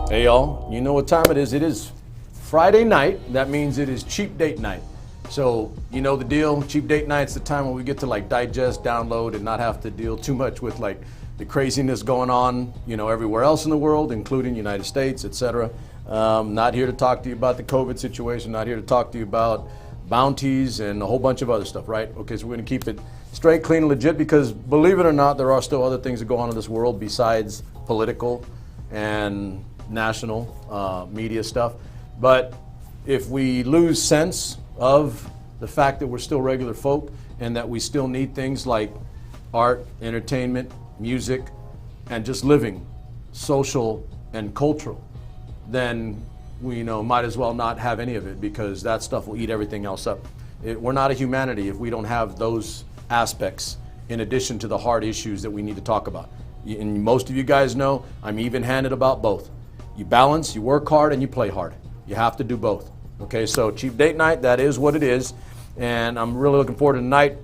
Hey y'all, you know what time it is? It is Friday night. That means it is cheap date night. So you know the deal. Cheap date night's the time when we get to like digest, download, and not have to deal too much with like the craziness going on, everywhere else in the world, including United States, etc. Not here to talk to you about the COVID situation. Not here to talk to you about bounties and a whole bunch of other stuff, right? Okay, so we're gonna keep it straight, clean, and legit because believe it or not, there are still other things that go on in this world besides political and national media stuff. But if we lose sense of the fact that we're still regular folk and that we still need things like art, entertainment, music, and just living, social and cultural, then we might as well not have any of it because that stuff will eat everything else up. We're not a humanity if we don't have those aspects in addition to the hard issues that we need to talk about. And most of you guys know I'm even-handed about both. You balance, you work hard, and you play hard. You have to do both. Okay, so cheap date night, that is what it is. And I'm really looking forward to tonight.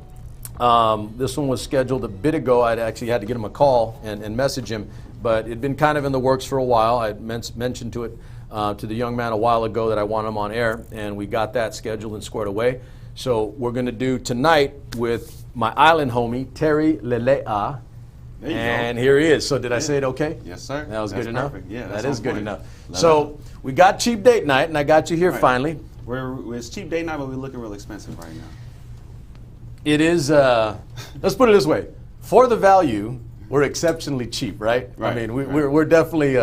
This one was scheduled a bit ago. I actually had to get him a call and message him, but it'd been kind of in the works for a while. I mentioned to the young man a while ago that I want him on air, and we got that scheduled and squared away. So we're going to do tonight with my island homie, Terry Lele'a. And here he is. So did I say it okay? Yes, sir. That was good enough? Perfect. Yeah, that is good enough. So we got cheap date night, and I got you here finally. It's cheap date night, but we're looking real expensive right now. It is, let's put it this way. For the value, we're exceptionally cheap, right? I mean, we're definitely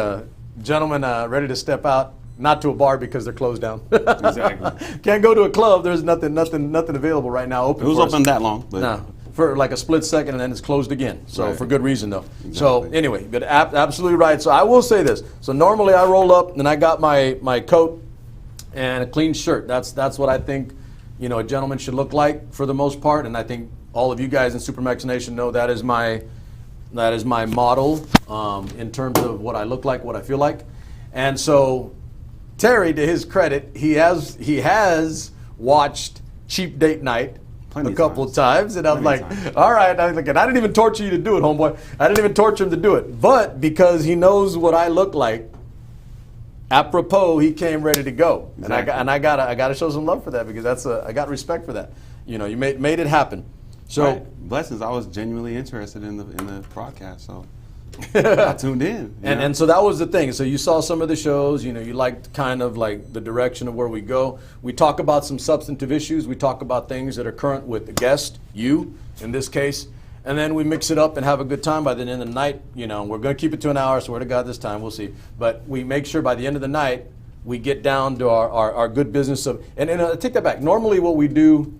gentlemen ready to step out, not to a bar because they're closed down. Exactly. Can't go to a club. There's nothing available right now. Open. It was open that long, but no, for like a split second, and then it's closed again. So for good reason, though. Exactly. So anyway, but absolutely right. So I will say this. So normally I roll up and I got my coat and a clean shirt. That's what I think a gentleman should look like for the most part. And I think all of you guys in Supermax Nation know that is my model in terms of what I look like, what I feel like. And so Terry, to his credit, he has watched Cheap Date Night a couple of times, and I'm like, all right. I didn't even torture you to do it, homeboy. I didn't even torture him to do it. But because he knows what I look like, apropos, he came ready to go. Exactly. And I gotta show some love for that because I got respect for that. You made it happen. So blessings. I was genuinely interested in the broadcast, so I tuned in. And so that was the thing. So you saw some of the shows, you liked kind of like the direction of where we go. We talk about some substantive issues. We talk about things that are current with the guest, you in this case. And then we mix it up and have a good time by the end of the night. We're going to keep it to an hour, swear to God this time, we'll see. But we make sure by the end of the night, we get down to our good business of, and I take that back. Normally what we do,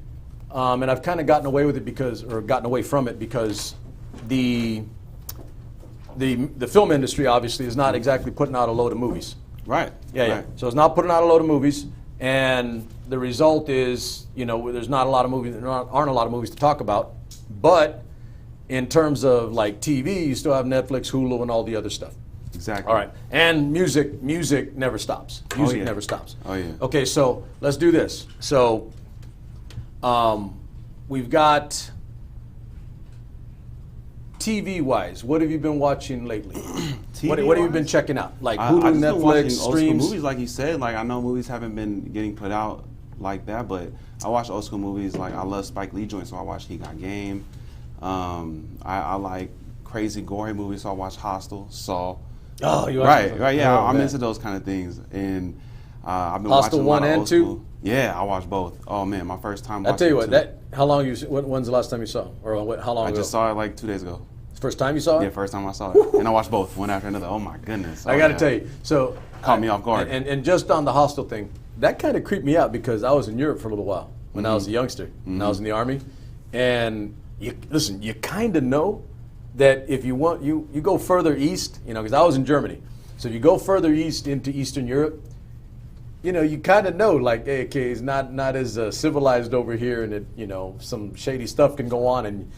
and I've kind of gotten away with it gotten away from it because the film industry obviously is not exactly putting out a load of movies. Right. Yeah. So it's not putting out a load of movies, and the result is, there's not a lot of movies. There aren't a lot of movies to talk about. But in terms of like TV, you still have Netflix, Hulu, and all the other stuff. Exactly. All right. And music never stops. Music never stops. Oh yeah. Okay, so let's do this. So we've got TV-wise, what have you been watching lately? What have you been checking out? Like Hulu, Netflix, streams? Movies, like you said. Like I know movies haven't been getting put out like that, but I watch old school movies. Like I love Spike Lee joints, so I watch He Got Game. I like crazy gory movies, so I watch Hostel, Saw. Oh, you right? Yeah, I'm into those kind of things, and I've been Hostel watching 1 and 2. School. Yeah, I watched both. Oh man, my first time. I tell you what, how long when's the last time you saw? Or how long ago? I just saw it like 2 days ago. First time you saw it? Yeah, first time I saw it. And I watched both, one after another. Oh my goodness. I got to tell you, so caught me off guard. And just on the Hostel thing, that kind of creeped me out because I was in Europe for a little while when I was a youngster, when I was in the Army, and you kind of know that if you want, you go further east, because I was in Germany. So if you go further east into Eastern Europe, you kind of know, like, hey, okay, it's not as civilized over here, and some shady stuff can go on, and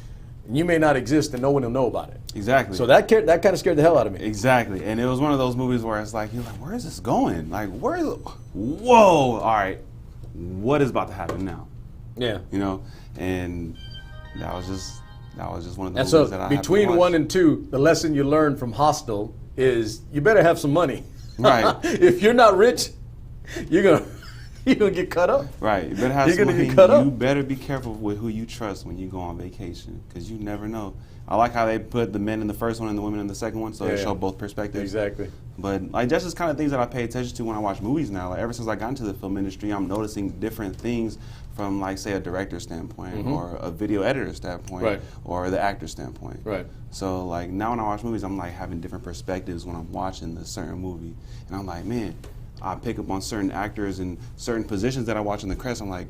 you may not exist, and no one will know about it. Exactly. So that kind of scared the hell out of me. Exactly, and it was one of those movies where it's like, you're like, where is this going? Like, whoa, all right, what is about to happen now? Yeah. And that was just one of those movies that I had to watch. Between 1 and 2, the lesson you learn from Hostel is you better have some money. Right. If you're not rich, you're gonna get cut up. Right. You better have You're gonna somebody, get cut up. you better be careful with who you trust when you go on vacation, because you never know. I like how they put the men in the first one and the women in the second one, so they show both perspectives. Exactly. But like that's just kind of things that I pay attention to when I watch movies now. Like ever since I got into the film industry, I'm noticing different things from like say a director's standpoint or a video editor's standpoint or the actor's standpoint. Right. So like now when I watch movies, I'm like having different perspectives when I'm watching the certain movie, and I'm like, man, I pick up on certain actors and certain positions that I watch in the credits. I'm like,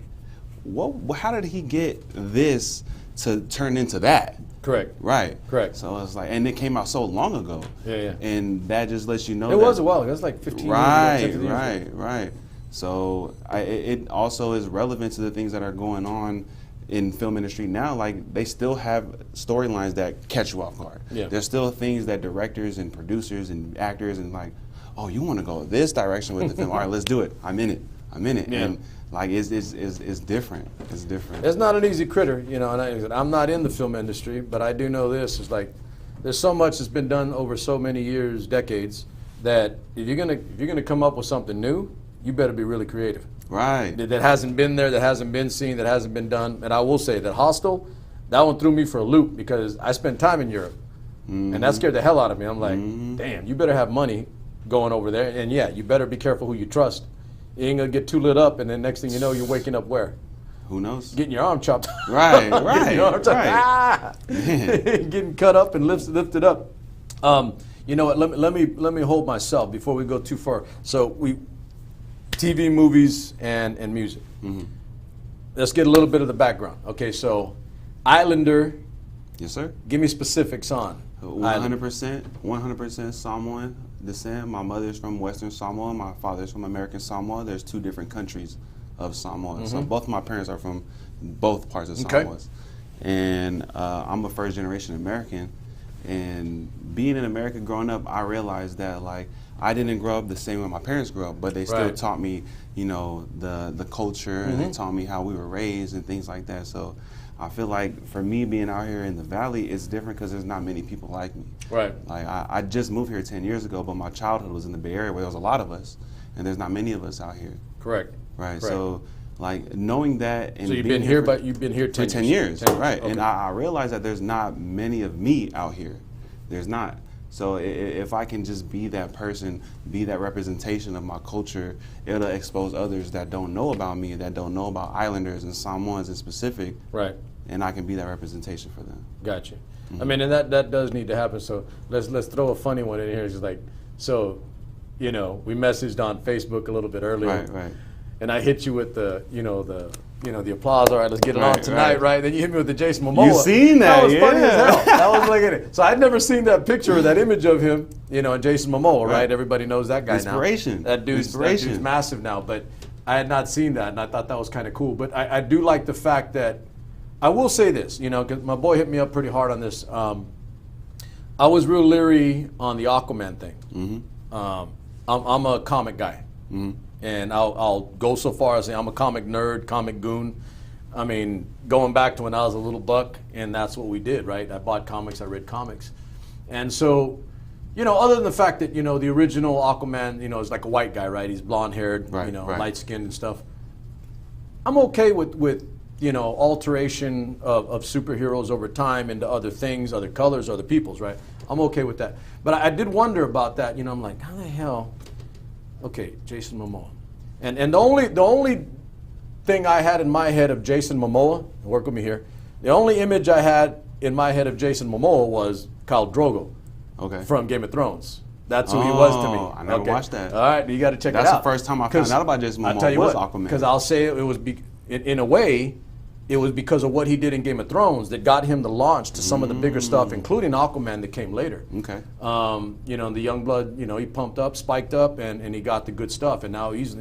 what? How did he get this to turn into that? Correct. Right. Correct. So it's like, and it came out so long ago. Yeah. And that just lets you know. It was a while ago. It was like 15 years ago. Right. So it also is relevant to the things that are going on in film industry now. Like they still have storylines that catch you off guard. Yeah. There's still things that directors and producers and actors and like, oh, you want to go this direction with the film? All right, let's do it. I'm in it. Yeah. And like it's different. It's different. It's not an easy critter, you know. And I'm not in the film industry, but I do know this is like there's so much that's been done over so many years, decades, that if you're gonna come up with something new, you better be really creative. Right. That hasn't been there, that hasn't been seen, that hasn't been done. And I will say that Hostel, that one threw me for a loop because I spent time in Europe, and that scared the hell out of me. I'm like, damn, you better have money going over there, and yeah, you better be careful who you trust. You ain't gonna get too lit up, and then next thing you know, you're waking up where? Who knows? Getting your arm chopped. Right. Getting your arm chopped. Getting cut up and lifted up. You know what? Let me hold myself before we go too far. So TV, movies, and music. Let's get a little bit of the background. Okay, so Islander. Yes, sir. Give me specifics on 100% Samoan descent. My mother's from Western Samoa. My father's from American Samoa. There's two different countries of Samoa. So both of my parents are from both parts of Samoa. And I'm a first generation American. And being in America growing up, I realized that like I didn't grow up the same way my parents grew up, but they still taught me, you know, the culture and they taught me how we were raised and things like that. So I feel like for me being out here in the Valley, it's different because there's not many people like me. Right. Like I just moved here 10 years ago, but my childhood was in the Bay Area where there was a lot of us, and there's not many of us out here. Correct. Right. So like knowing that and so you've been here, but you've been here 10 10 years. 10 years. Right. Okay. And I realized that there's not many of me out here. There's not. So if I can just be that person, be that representation of my culture, it'll expose others that don't know about me, that don't know about Islanders and Samoans in specific. Right. And I can be that representation for them. Gotcha. I mean, and that does need to happen. So let's throw a funny one in here. It's just like, so, you know, we messaged on Facebook a little bit earlier. Right. And I hit you with the applause. All right, let's get it on tonight, right? Then you hit me with the Jason Momoa. You seen that? That was funny as hell. That was like it. So I'd never seen that picture or that image of him, you know, and Jason Momoa, right? Everybody knows that guy Inspiration. now. That dude's massive now. But I had not seen that, and I thought that was kind of cool. But I do like the fact that I will say this, you know, because my boy hit me up pretty hard on this. I was real leery on the Aquaman thing. I'm a comic guy. And I'll go so far as say I'm a comic nerd, comic goon. I mean, going back to when I was a little buck, and that's what we did, right? I bought comics, I read comics. And so, you know, other than the fact that, you know, the original Aquaman, you know, is like a white guy, right? He's blonde-haired, light-skinned and stuff. I'm okay with you know, alteration of superheroes over time into other things, other colors, other peoples, right? I'm okay with that. But I did wonder about that. You know, I'm like, how the hell? Okay, Jason Momoa. And the only thing I had in my head of Jason Momoa, work with me here, the only image I had in my head of Jason Momoa was Khal Drogo from Game of Thrones. That's who he was to me. I never watched that. All right, you got to check it out. That's the first time I found out about Jason Momoa was Aquaman. Because I'll say it was, in a way, it was because of what he did in Game of Thrones that got him the launch to some of the bigger stuff, including Aquaman that came later. Okay. You know, the young blood, you know, he pumped up, spiked up, and he got the good stuff. And now he's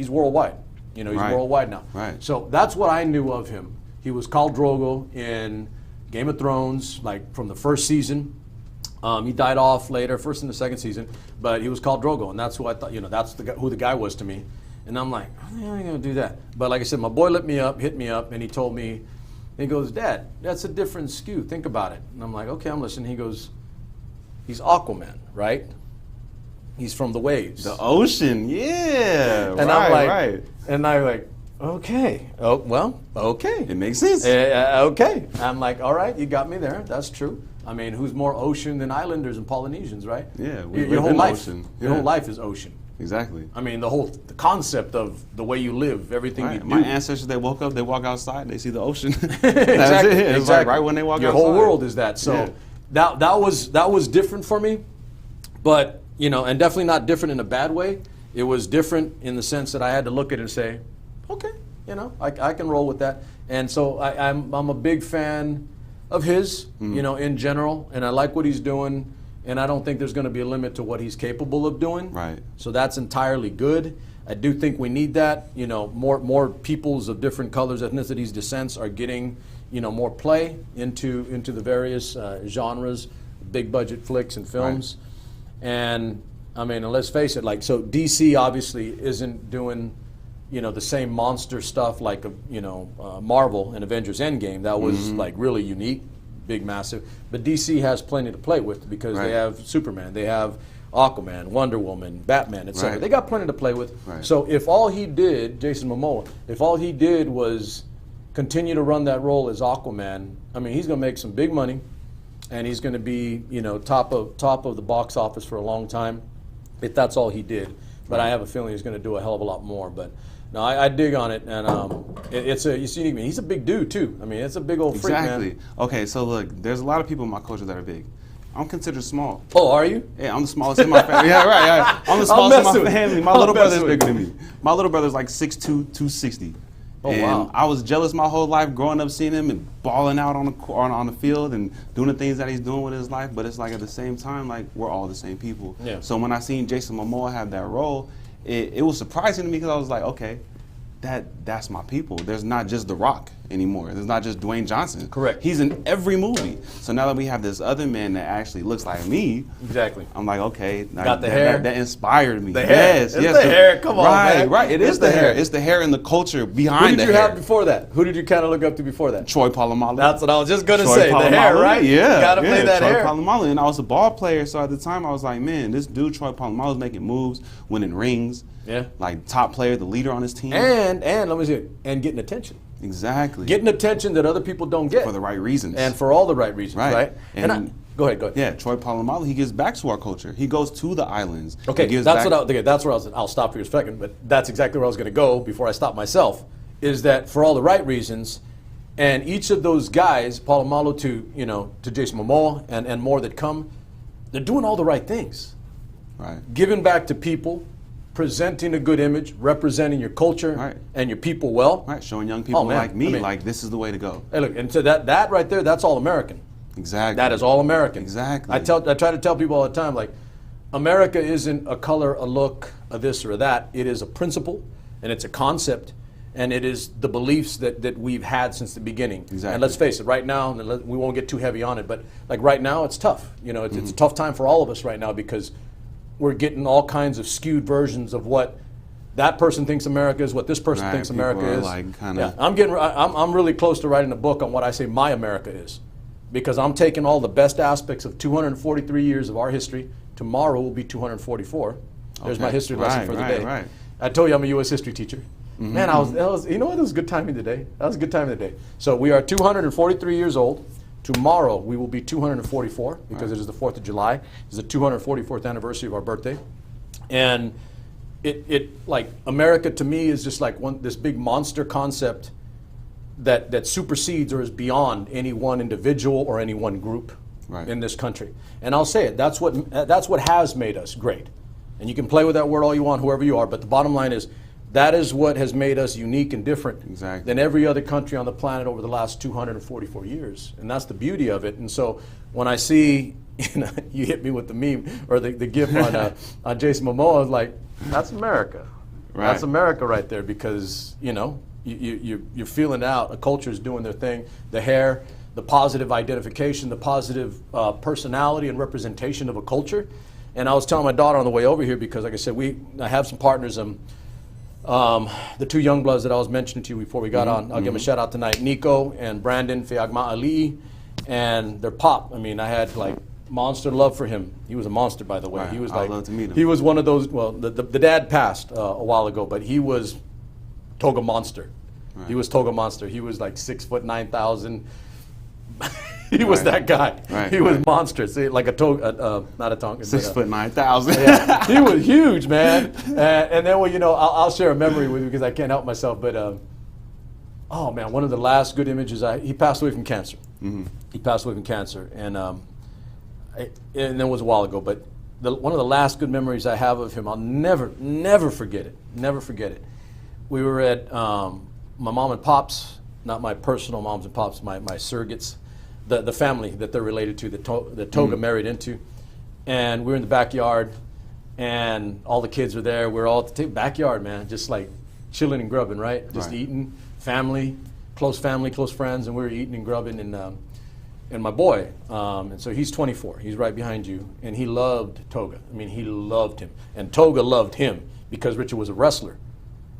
worldwide. You know, he's worldwide now. Right. So that's what I knew of him. He was Khal Drogo in Game of Thrones, like from the first season. He died off later, first and the second season, but he was Khal Drogo, and that's who I thought, you know, that's who the guy was to me. And I'm like, how the hell are you going to do that? But like I said, my boy hit me up, and he told me, he goes, Dad, that's a different skew. Think about it. And I'm like, okay, I'm listening. He goes, he's Aquaman, right? He's from the waves. The ocean, yeah. And I'm like, and I'm like, okay. Oh, well, okay. It makes sense. Okay. I'm like, all right, you got me there. That's true. I mean, who's more ocean than islanders and Polynesians, right? Yeah, your whole life. Ocean. Your whole life is ocean. Exactly. I mean, the concept of the way you live, everything you do. My ancestors, they woke up, they walk outside, they see the ocean. Exactly. It's exactly. like right when they walk your outside. Your whole world is that. So that was different for me, but and definitely not different in a bad way. It was different in the sense that I had to look at it and say, okay, I can roll with that. And so I'm a big fan of his, in general, and I like what he's doing. And I don't think there's going to be a limit to what he's capable of doing. Right. So that's entirely good. I do think we need that. More peoples of different colors, ethnicities, descents are getting, more play into the various genres, big budget flicks and films. Right. And I mean, let's face it. Like, so DC obviously isn't doing, the same monster stuff like Marvel and Avengers Endgame. That was like really unique. Big, massive. But DC has plenty to play with because they have Superman, they have Aquaman, Wonder Woman, Batman, etc. They got plenty to play with. Right. So if all he did, Jason Momoa, if all he did was continue to run that role as Aquaman, I mean, he's going to make some big money, and he's going to be, top of the box office for a long time, if that's all he did. But I have a feeling he's going to do a hell of a lot more. But no, I dig on it, and you see, he's a big dude too. I mean, it's a big old freak, man. Exactly. Okay, so look, there's a lot of people in my culture that are big. I'm considered small. Oh, are you? Yeah, I'm the smallest in my family. Yeah, right. I'm the smallest in my family. My little brother's bigger than me. My little brother's like 6'2", 260. Oh, and wow. I was jealous my whole life growing up seeing him and balling out on the field and doing the things that he's doing with his life. But it's like at the same time, like we're all the same people. Yeah. So when I seen Jason Momoa have that role, it was surprising to me because I was like, okay, that's my people. There's not just The Rock anymore. There's not just Dwayne Johnson. Correct. He's in every movie. So now that we have this other man that actually looks like me, exactly. I'm like, okay, got the hair. That inspired me. The hair. Yes, it's the hair. Come on, man. Right. It is the hair. It's the hair and the culture behind the hair. Who did you have before that? Who did you kind of look up to before that? Troy Polamalu. That's what I was just going to say. Polamalu. The hair, right? Yeah. You got to play that Troy hair. Polamalu. And I was a ball player, so at the time I was like, man, this dude Troy Polamalu was making moves, winning rings. Yeah. Like top player, the leader on his team. And let me see, and getting attention. Exactly. Getting attention that other people don't get. For the right reasons. And for all the right reasons, right? And go ahead. Yeah, Troy Polamalu, he gives back to our culture. He goes to the islands. Okay, that's where I'll stop for a second, but that's exactly where I was going to go before I stop myself, is that for all the right reasons, and each of those guys, Polamalu to Jason Momoa and more that come, they're doing all the right things. Right. Giving back to people, presenting a good image, representing your culture and your people well. Right, showing young people like me, like this is the way to go. Hey, look, and so that right there, that's all American. Exactly. That is all American. Exactly. I try to tell people all the time, like, America isn't a color, a look, a this or a that. It is a principle, and it's a concept, and it is the beliefs that we've had since the beginning. Exactly. And let's face it, right now, and we won't get too heavy on it, but like right now, it's tough. It's a tough time for all of us right now because we're getting all kinds of skewed versions of what that person thinks America is, what this person thinks America is. Like I'm really close to writing a book on what I say my America is, because I'm taking all the best aspects of 243 years of our history. Tomorrow will be 244. There's my history lesson for the day. Right. I told you I'm a U.S. history teacher. Man, that was you know what? It was a good timing today. That was a good time of the day. So we are 243 years old. Tomorrow we will be 244 because it is the 4th of July. It's the 244th anniversary of our birthday. And it like America to me is just like this big monster concept that supersedes or is beyond any one individual or any one group in this country. And I'll say it, that's what has made us great. And you can play with that word all you want, whoever you are, but the bottom line is that is what has made us unique and different than every other country on the planet over the last 244 years. And that's the beauty of it. And so when I see, you hit me with the meme or the gif on Jason Momoa, I was like, that's America. Right. That's America right there because, you're feeling out. A culture is doing their thing. The hair, the positive identification, the positive personality and representation of a culture. And I was telling my daughter on the way over here because, like I said, I have some partners. The two young bloods that I was mentioning to you before we got on, I'll give them a shout out tonight, Nico and Brandon Fiagma Ali, and their pop. I mean, I had like monster love for him. He was a monster, by the way. Right. He was I'd like, love to meet him. he was one of those. Well, the dad passed a while ago, but he was Toga Monster. Right. He was Toga Monster. He was like 6'9,000". He was that guy. Right. He was monstrous. Like a Toga, not a Tongan. 6'9,000". Yeah, he was huge, man. And then, well, I'll share a memory with you because I can't help myself. But oh man, one of the last good images. He passed away from cancer. Mm-hmm. He passed away from cancer, and it was a while ago. But one of the last good memories I have of him, I'll never forget it. Never forget it. We were at my mom and pop's, not my personal moms and pops, my surrogates, the family that they're related to, that Toga married into, and we were in the backyard, and all the kids were there. We're all at the backyard, man, just like chilling and grubbing, right? Just eating, family, close friends, and we were eating and grubbing, and my boy, and so he's 24. He's right behind you, and he loved Toga. I mean, he loved him, and Toga loved him because Richard was a wrestler.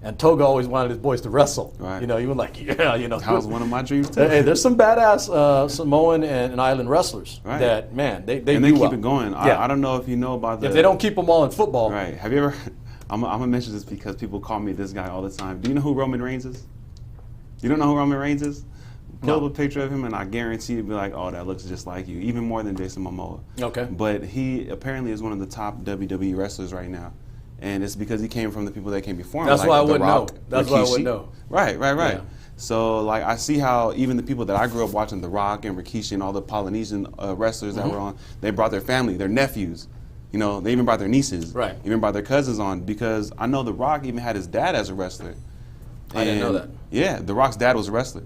And Toga always wanted his boys to wrestle. Right. He was like, yeah, That was one of my dreams too. Hey, there's some badass Samoan and island wrestlers that, man, they and do they keep well. it going. Yeah. I don't know if you know about If they don't keep them all in football. Right. Have you ever? I'm gonna mention this because people call me this guy all the time. Do you know who Roman Reigns is? You don't know who Roman Reigns is? Pull up a picture of him, and I guarantee you'd be like, "Oh, that looks just like you." Even more than Jason Momoa. Okay. But he apparently is one of the top WWE wrestlers right now. And it's because he came from the people that came before him. That's like why I The wouldn't know. Rock, That's why I Rikishi. wouldn't know. Right. Yeah. So, like, I see how even the people that I grew up watching, The Rock and Rikishi and all the Polynesian wrestlers that were on, they brought their family, their nephews. They even brought their nieces. Right. Even brought their cousins on because I know The Rock even had his dad as a wrestler. I didn't know that. Yeah, The Rock's dad was a wrestler.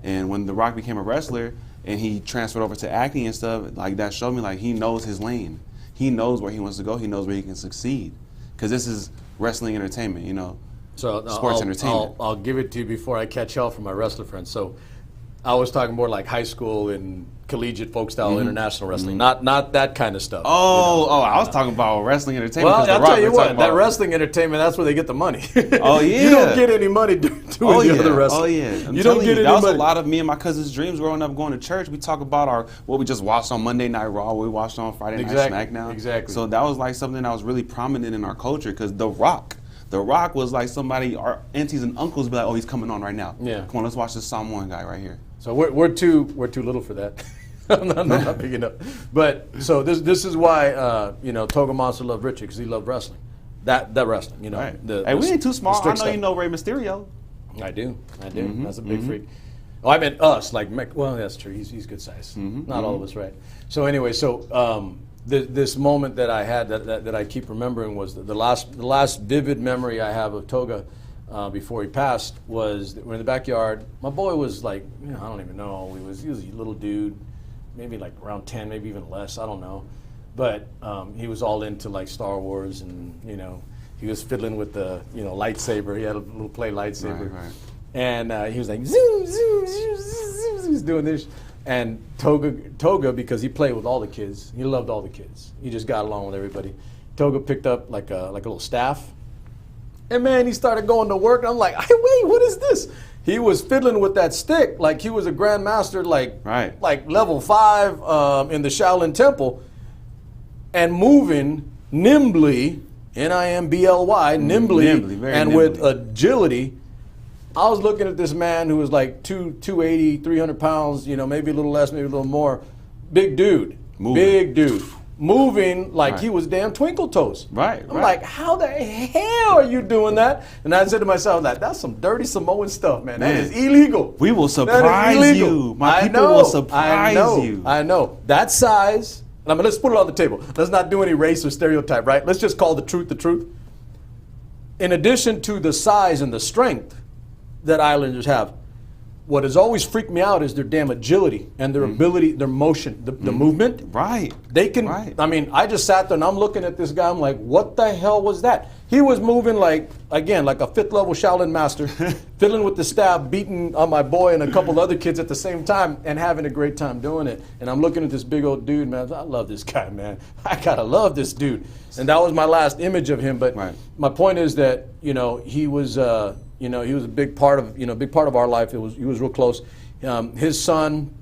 And when The Rock became a wrestler and he transferred over to acting and stuff, like, that showed me, like, he knows his lane. He knows where he wants to go. He knows where he can succeed. Because this is wrestling entertainment, So sports entertainment. I'll give it to you before I catch hell from my wrestler friends. So I was talking more like high school and collegiate folk style international wrestling, not that kind of stuff. I was talking about wrestling entertainment. Well, I'll The Rock, tell you we're what, talking that about- wrestling entertainment, that's where they get the money. Oh, yeah. You don't get any money doing the other wrestling. Oh yeah, You don't get any that was money. a lot of me and my cousin's dreams growing up going to church. We talk about what we just watched on Monday Night Raw, what we watched on Friday Night SmackDown. Exactly. So that was like something that was really prominent in our culture because The Rock was like somebody our aunties and uncles be like, oh, he's coming on right now. Yeah. Come on, let's watch this Samoan guy right here. So we're too little for that. I'm not big enough. But so this is why Toga Monster loved Richard because he loved wrestling. That wrestling, Right. Hey, we ain't too small. I know stuff. you know Rey Mysterio. I do. That's a big freak. Oh, I meant us. Well, that's true. He's good size. Not all of us, right? So anyway, this moment that I had that I keep remembering was the last vivid memory I have of Toga before he passed was that we're in the backyard. My boy was like, I don't even know. He was a little dude, maybe like around 10, maybe even less. I don't know. But he was all into like Star Wars, and he was fiddling with the lightsaber. He had a little play lightsaber, Right. and he was like zoom, zoom, zoom, zoom, zoom. He was doing this. And Toga, because he played with all the kids, he loved all the kids. He just got along with everybody. Toga picked up like a little staff, and man, he started going to work. And I'm like, hey, wait, what is this? He was fiddling with that stick like he was a grandmaster, like level 5 in the Shaolin Temple, and moving nimbly, N-I-M-B-L-Y, nimbly, very and nimbly. with agility. I was looking at this man who was like 280, 300 pounds, maybe a little less, maybe a little more. Big dude. Moving like he was damn Twinkle Toes. Right. I'm like, how the hell are you doing that? And I said to myself, that's some dirty Samoan stuff, man. That is illegal. We will surprise you. My people will surprise you. I know. That size, let's put it on the table. Let's not do any race or stereotype, right? Let's just call the truth. In addition to the size and the strength that Islanders have, what has always freaked me out is their damn agility and their ability, their motion, the movement. Right. They can, I just sat there and I'm looking at this guy, I'm like, what the hell was that? He was moving like a 5th level Shaolin master, fiddling with the staff, beating on my boy and a couple other kids at the same time and having a great time doing it. And I'm looking at this big old dude, man. I love this guy, man. I gotta love this dude. And that was my last image of him. But my point is that, he was, he was a big part of, our life. He was real close. His son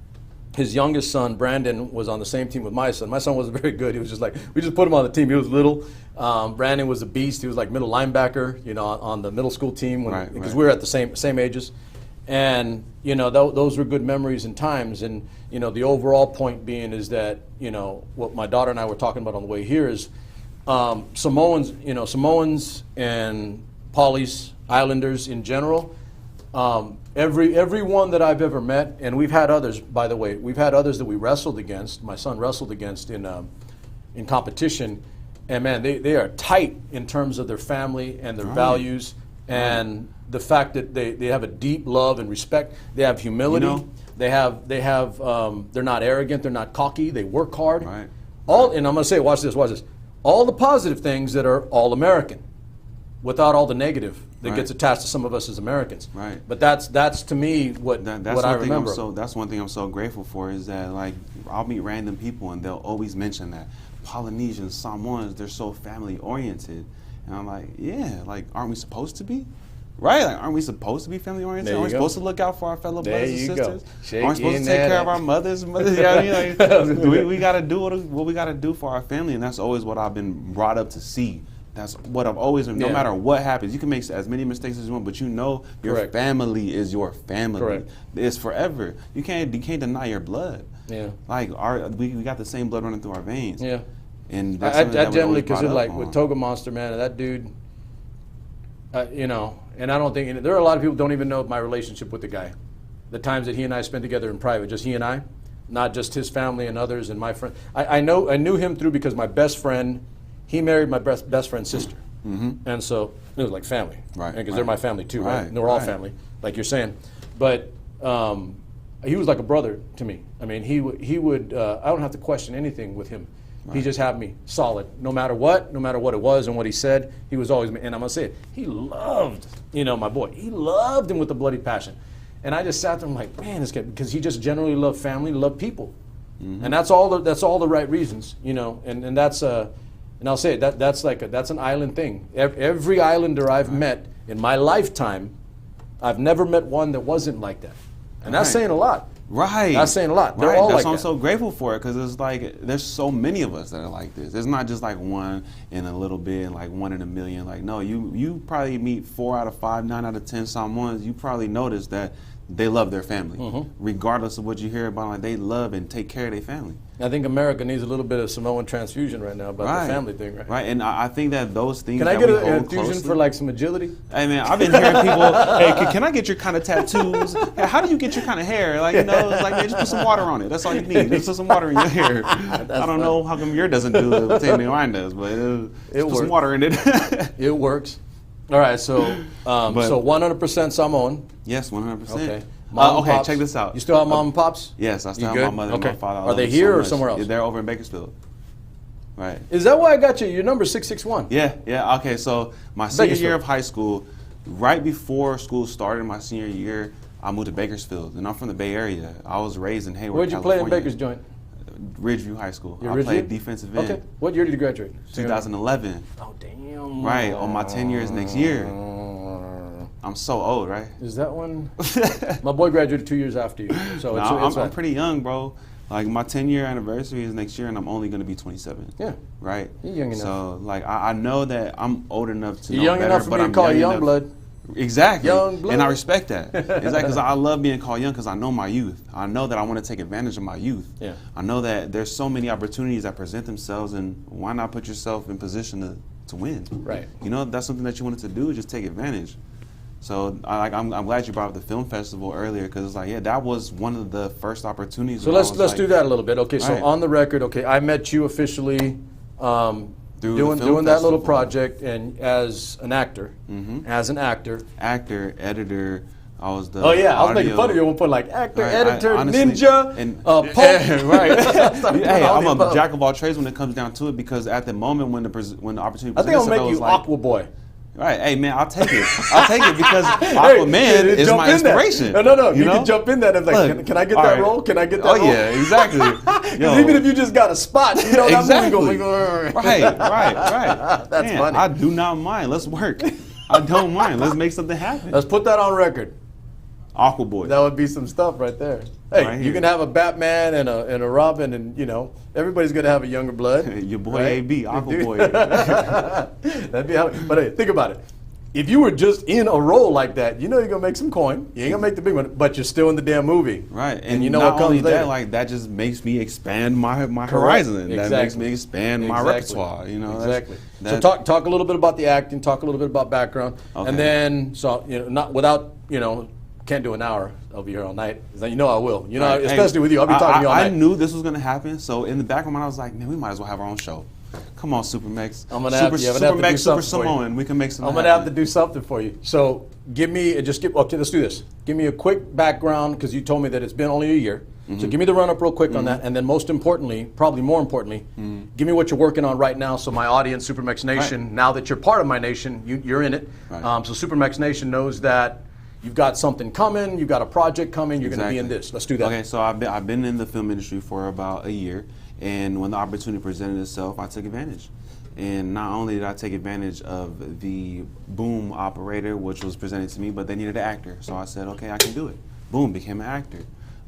his youngest son, Brandon, was on the same team with my son. My son wasn't very good. He was just like, we just put him on the team. He was little. Brandon was a beast. He was like middle linebacker, on the middle school team because we were at the same ages. And, those were good memories and times. And, the overall point being is that, what my daughter and I were talking about on the way here is Samoans and Polys, Islanders in general, everyone that I've ever met, and we've had others, by the way, we've had others that we wrestled against, my son wrestled against in competition, and man, they are tight in terms of their family and their values, and the fact that they have a deep love and respect, they have humility, they're not arrogant, they're not cocky, they work hard. Right. And I'm gonna say, watch this, all the positive things that are all American, without all the negative that gets attached to some of us as Americans. Right. But that's to me what I remember. That's one thing I'm so grateful for is that, like, I'll meet random people and they'll always mention that Polynesians, Samoans, they're so family oriented, and I'm like, yeah, like, aren't we supposed to be? Right? Like, aren't we supposed to be family oriented? Aren't we supposed to look out for our fellow brothers and sisters? Aren't we supposed to take care of our mothers? Yeah, we got to do what we got to do for our family, and that's always what I've been brought up to see. That's what I've always, no matter what happens, you can make as many mistakes as you want, but your family is your family. Correct. It's forever. You can't deny your blood. Yeah. Like we got the same blood running through our veins. Yeah. And I generally, because like with Toga Monster, man, that dude, and I don't think, there are a lot of people who don't even know my relationship with the guy. The times that he and I spent together in private, just he and I, not just his family and others and my friend. I knew him through because my best friend, he married my best friend's sister. Mm-hmm. And so it was like family. Right. Because they're my family too, right? And we're all family, like you're saying. But he was like a brother to me. I mean, he would I don't have to question anything with him. Right. He just had me solid, no matter what it was and what he said. He was always, and I'm gonna say it, he loved, my boy. He loved him with a bloody passion. And I just sat there and I'm like, man, this guy, because he just generally loved family, loved people. Mm-hmm. And that's all the right reasons, and that's and I'll say it, that's an island thing. Every islander I've met in my lifetime, I've never met one that wasn't like that. And that's saying a lot. Right. That's saying a lot. They're all That's like why I'm that. so grateful for it, because it's like there's so many of us that are like this. It's not just like one in a little bit, like one in a million. Like, no, you probably meet 4 out of 5, 9 out of 10 Samoans. You probably notice that they love their family, regardless of what you hear about. Like, they love and take care of their family. I think America needs a little bit of Samoan transfusion right now about the family thing, right? Right, and I think that those things. Can I get an infusion for like some agility? Hey man, I've been hearing people. Hey, can I get your kind of tattoos? Hey, how do you get your kind of hair? Like, it's like, man, just put some water on it. That's all you need. Just put some water in your hair. I don't know how come yours doesn't do the same thing mine does, but just put some water in it. It works. All right, so 100% Samoan. Yes, 100%. Okay. Okay, check this out. You still have mom and pops? Yes, I still have my mother and my father. Are they here or somewhere else? Yeah, they're over in Bakersfield. Right. Is that why I got you? Your number 661. Yeah. Okay, so my senior year of high school, right before school started, my senior year, I moved to Bakersfield, and I'm from the Bay Area. I was raised in Hayward, Where'd you play in Baker's joint? Ridgeview High School. I played defensive end. Okay. What year did you graduate? 2011. Oh, damn. Right, on my 10 years next year. I'm so old, right? Is that one? My boy graduated 2 years after you. So I'm pretty young, bro. Like, my 10-year anniversary is next year, and I'm only going to be 27. Yeah. Right? You're young enough. So, like, I know that I'm old enough to know young better, enough for but me I'm to call you young enough. blood. Exactly. Young blood. And I respect that. Exactly, because I love being called young because I know my youth. I know that I want to take advantage of my youth. Yeah. I know that there's so many opportunities that present themselves, and why not put yourself in position to win? Right. That's something that you wanted to do, just take advantage. So I'm glad you brought up the film festival earlier, because it's like, that was one of the first opportunities. So let's do that a little bit. Okay, so on the record, I met you officially doing that little project, and as an actor, actor, editor. I was the I was audio. making fun of you at one point, like actor, editor, honestly, ninja, and pulp. Right. Hey, I'm a jack of all trades when it comes down to it, because at the moment when the opportunity presented I think I'll make you like, Aqua Boy. Right, hey man, I'll take it. I'll take it because Aquaman is my inspiration. No, you can jump in that and like, can I get that role? Can I get that role? Oh yeah, exactly. Even if you just got a spot, exactly. That Right. That's funny. I do not mind. Let's work. I don't mind. Let's make something happen. Let's put that on record. Aqua Boy. That would be some stuff right there. Hey, Right you here. can have a Batman and a Robin, and you know everybody's gonna have a younger blood. Your boy right? AB, Aqua Boy. That'd be how. But hey, think about it. If you were just in a role like that, you know you're gonna make some coin. You ain't gonna make the big one, but you're still in the damn movie. Right, And you know not what comes only later. that, like that just makes me expand my horizon. Exactly. That makes me expand my Exactly. repertoire. You know, Exactly. That, So talk a little bit about the acting. Talk a little bit about background, Okay. and then not without can't do an hour. I'll be here all night. You know I will. You know, Right. especially Hey, with you. I'll be talking to you all night. I knew this was gonna happen, so in the back of my mind, I was like, man, we might as well have our own show. Come on, Supermax. I'm gonna have to do Supermax, Super something for you. Samoan. We can make some. I'm gonna have to do something for you. So okay, let's do this. Give me a quick background because you told me that it's been only a year. Mm-hmm. So give me the run up real quick on that, and then most importantly, probably more importantly, give me what you're working on right now, so my audience, Supermax Nation, Right. now that you're part of my nation, you're in it. Right. So Supermax Nation knows that you've got something coming, you've got a project coming, you're gonna be in Exactly. this. Let's do that. Okay, so I've been in the film industry for about a year, and when the opportunity presented itself, I took advantage. And not only did I take advantage of the boom operator, which was presented to me, but they needed an actor. So I said, okay, I can do it. Boom, became an actor.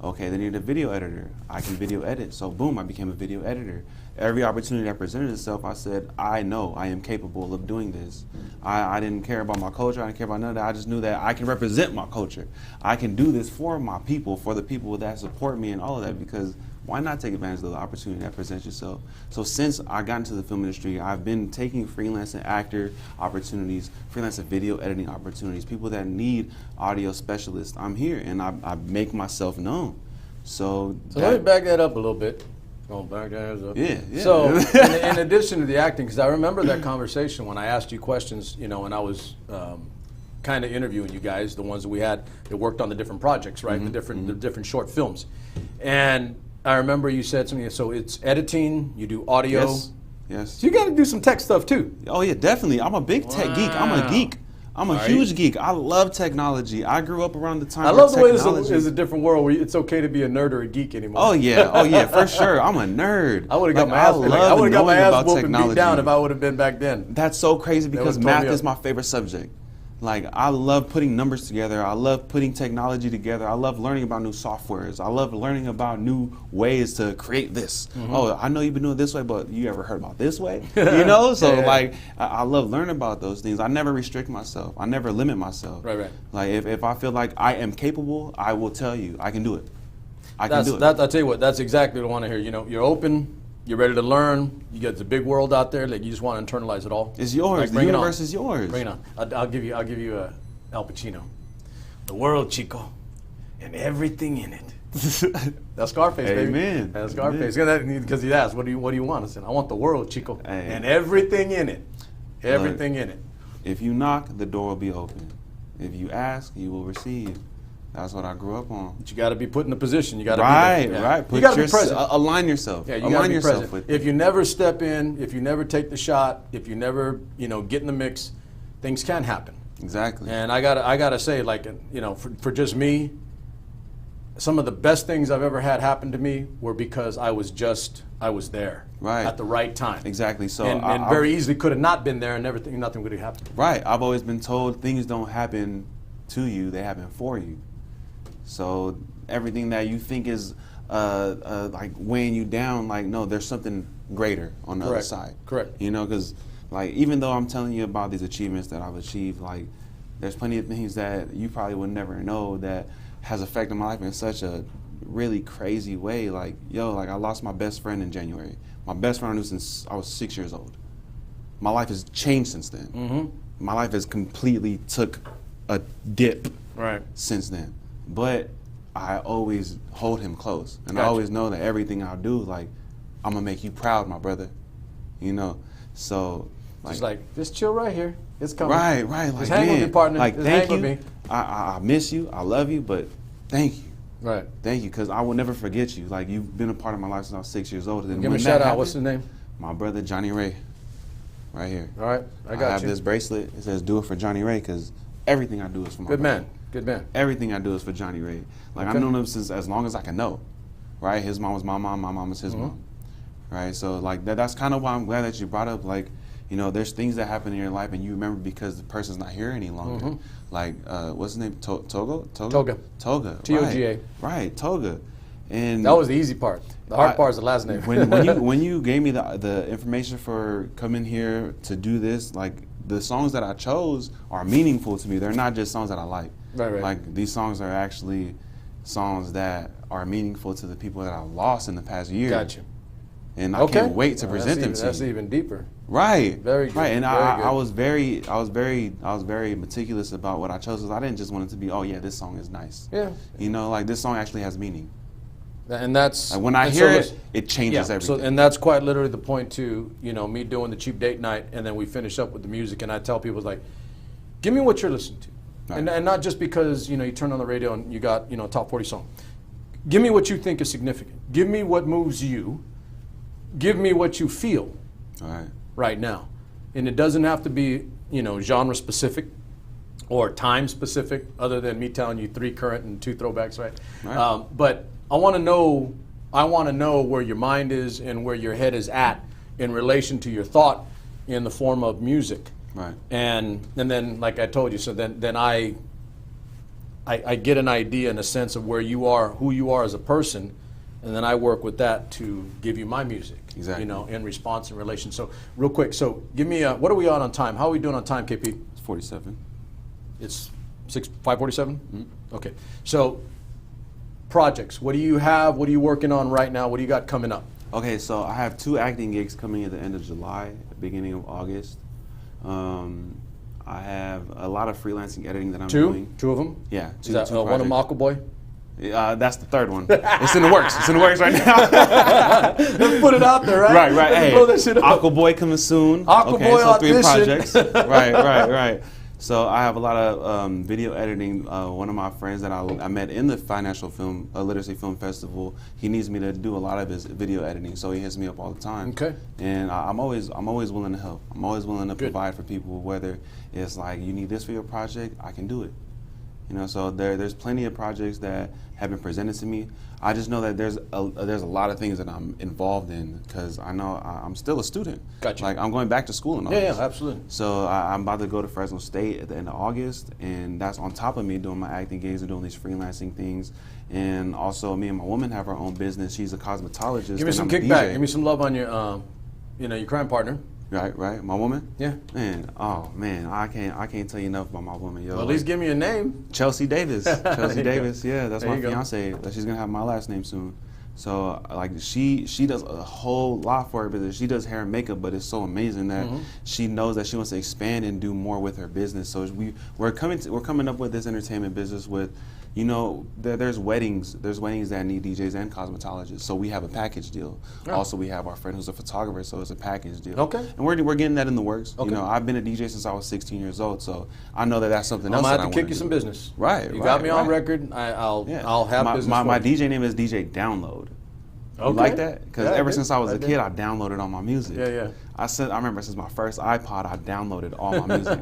Okay, they needed a video editor. I can video edit. So boom, I became a video editor. Every opportunity that presented itself, I said, I know I am capable of doing this. I didn't care about my culture. I didn't care about none of that. I just knew that I can represent my culture. I can do this for my people, for the people that support me and all of that, because why not take advantage of the opportunity that presents yourself? So since I got into the film industry, I've been taking freelance and actor opportunities, freelance and video editing opportunities, people that need audio specialists. I'm here and I make myself known. So let me back that up a little bit. Oh, back that up. Yeah. So, in addition to the acting, because I remember that conversation when I asked you questions, and I was kind of interviewing you guys, the ones that we had that worked on the different projects, right? The different short films, and I remember you said something. So it's editing, you do audio. Yes. So you got to do some tech stuff too. Oh yeah, definitely. I'm a big tech geek. I'm a geek. I'm a huge geek. I love technology. I grew up around the time. I love the way technology this is a different world where it's okay to be a nerd or a geek anymore. Oh yeah, for sure. I'm a nerd. I would have got my ass whooped and beat down if I would have been back then. That's so crazy because would math throw me is my favorite subject. Like, I love putting numbers together. I love putting technology together. I love learning about new softwares. I love learning about new ways to create this. Oh, I know you've been doing it this way, but you ever heard about this way? So like, I love learning about those things. I never restrict myself. I never limit myself. Right. Like, if I feel like I am capable, I will tell you, I can do it. I can do it. I'll tell you what, that's exactly what I want to hear. You're open. You're ready to learn. You got the big world out there. Like you just want to internalize it all. It's yours. Like, the universe is yours. Bring it on. I'll give you a Al Pacino. The world, Chico, and everything in it. That's Scarface, baby. Amen. That's Scarface. Because he asked, "What do you want?" I said, "I want the world, Chico, Hey. and everything in it. Everything in it." If you knock, the door will be open. If you ask, you will receive. That's what I grew up on. But you got to be put in a position. You got to Right, be there. right. You got to be present. Align yourself. Yeah, you align gotta be yourself present. with. If you never step in, if you never take the shot, if you never, get in the mix, things can happen. Exactly. And I gotta say, like, for just me, some of the best things I've ever had happen to me were because I was there, Right. at the right time. Exactly. So and very easily could have not been there, and nothing would have happened. Right. I've always been told things don't happen to you; they happen for you. So everything that you think is like weighing you down, like, no, there's something greater on the other side. Correct. Because like, even though I'm telling you about these achievements that I've achieved, like, there's plenty of things that you probably would never know that has affected my life in such a really crazy way. Like, I lost my best friend in January. My best friend I knew since I was 6 years old. My life has changed since then. Mm-hmm. My life has completely took a dip Right. since then. But I always hold him close. And I Gotcha. always know that everything I do, like, I'm going to make you proud, my brother. So, like, Just chill right here. It's coming. right. Like, Just hang with me, partner. Like, Just thank hang you. with me. I miss you. I love you. But thank you. Right. Thank you. Because I will never forget you. Like, you've been a part of my life since I was 6 years old. And Give him when a that shout out. happened, What's his name? My brother, Johnny Ray. Right here. All right. I have you. this bracelet. It says, "Do it for Johnny Ray," because everything I do is for my Good brother. man. Good man. Everything I do is for Johnny Ray. Like, Okay. I've known him since as long as I can know, right? His mom was my mom was his mom, right? So, like, that's kind of why I'm glad that you brought up, like, You know, there's things that happen in your life and you remember because the person's not here any longer. Like, what's his name? Toga. Toga. T-O-G-A. Right, Toga. And that was the easy part. The hard part is the last name. when you gave me the information for coming here to do this, like the songs that I chose are meaningful to me. They're not just songs that I like. Right. Like these songs are actually songs that are meaningful to the people that I lost in the past year. Gotcha. And I can't wait to present them to you. That's even deeper. Right. Very good. Right. And I was very meticulous about what I chose because I didn't just want it to be, oh yeah, this song is nice. Yeah. You know, like this song actually has meaning. And that's like when I hear it changes everything. So, and that's quite literally the point to, you know, me doing the cheap date night, and then we finish up with the music, and I tell people like, give me what you're listening to, right. and not just because, you know, you turn on the radio and you got, you know, a top 40 song. Give me what you think is significant. Give me what moves you. Give me what you feel right now. And it doesn't have to be, you know, genre specific or time specific, other than me telling you 3 current and 2 throwbacks, right? But I want to know where your mind is and where your head is at in relation to your thought in the form of music. Right. And then, like I told you, so then I get an idea and a sense of where you are, who you are as a person, and then I work with that to give you my music. Exactly. You know, in response and relation. So real quick, so give me what are we on time? How are we doing on time, KP? It's 47. It's 5:47? Mm-hmm. Okay. So projects, what do you have? What are you working on right now? What do you got coming up? Okay, so I have 2 acting gigs coming at the end of July, beginning of August. I have a lot of freelancing editing that I'm doing. 2 of them? Yeah. Is that one of Aquaboy? That's the 3rd one. It's in the works. It's in the works right now. Let's put it out there, right? Right. Hey, Aquaboy coming soon. Aquaboy so audition. 3 projects. Right. So I have a lot of video editing. One of my friends that I met in the Financial Film Literacy Film Festival, he needs me to do a lot of his video editing, so he hits me up all the time. Okay. And I'm always willing to help. I'm always willing to provide for people, whether it's like you need this for your project, I can do it. You know, so there's plenty of projects that have been presented to me. I just know that there's a lot of things that I'm involved in because I know I'm still a student. Gotcha. Like I'm going back to school in August. Yeah, absolutely. So I'm about to go to Fresno State at the end of August, and that's on top of me doing my acting gigs and doing these freelancing things. And also, me and my woman have our own business. She's a cosmetologist. Give me some kickback. Give me some love on your, your crime partner. Right. My woman? Yeah. Man, I can't tell you enough about my woman, yo. Well, at least give me a name. Chelsea Davis. Chelsea Davis, go. yeah, that's there my fiance. She's gonna have my last name soon. So like she does a whole lot for her business. She does hair and makeup, but it's so amazing that she knows that she wants to expand and do more with her business. So we're coming up with this entertainment business with, you know, there's weddings that need DJs and cosmetologists. So we have a package deal. Oh. Also, we have our friend who's a photographer, so it's a package deal. Okay. And we're getting that in the works. Okay. You know, I've been a DJ since I was 16 years old, so I know that that's something else. I'm gonna gonna have to kick you some business. Right. You got me on record. I'll have business. My DJ name is DJ Download. Okay. You like that? Because ever since I was a kid, I downloaded all my music. Yeah. I remember since my first iPod, I downloaded all my music.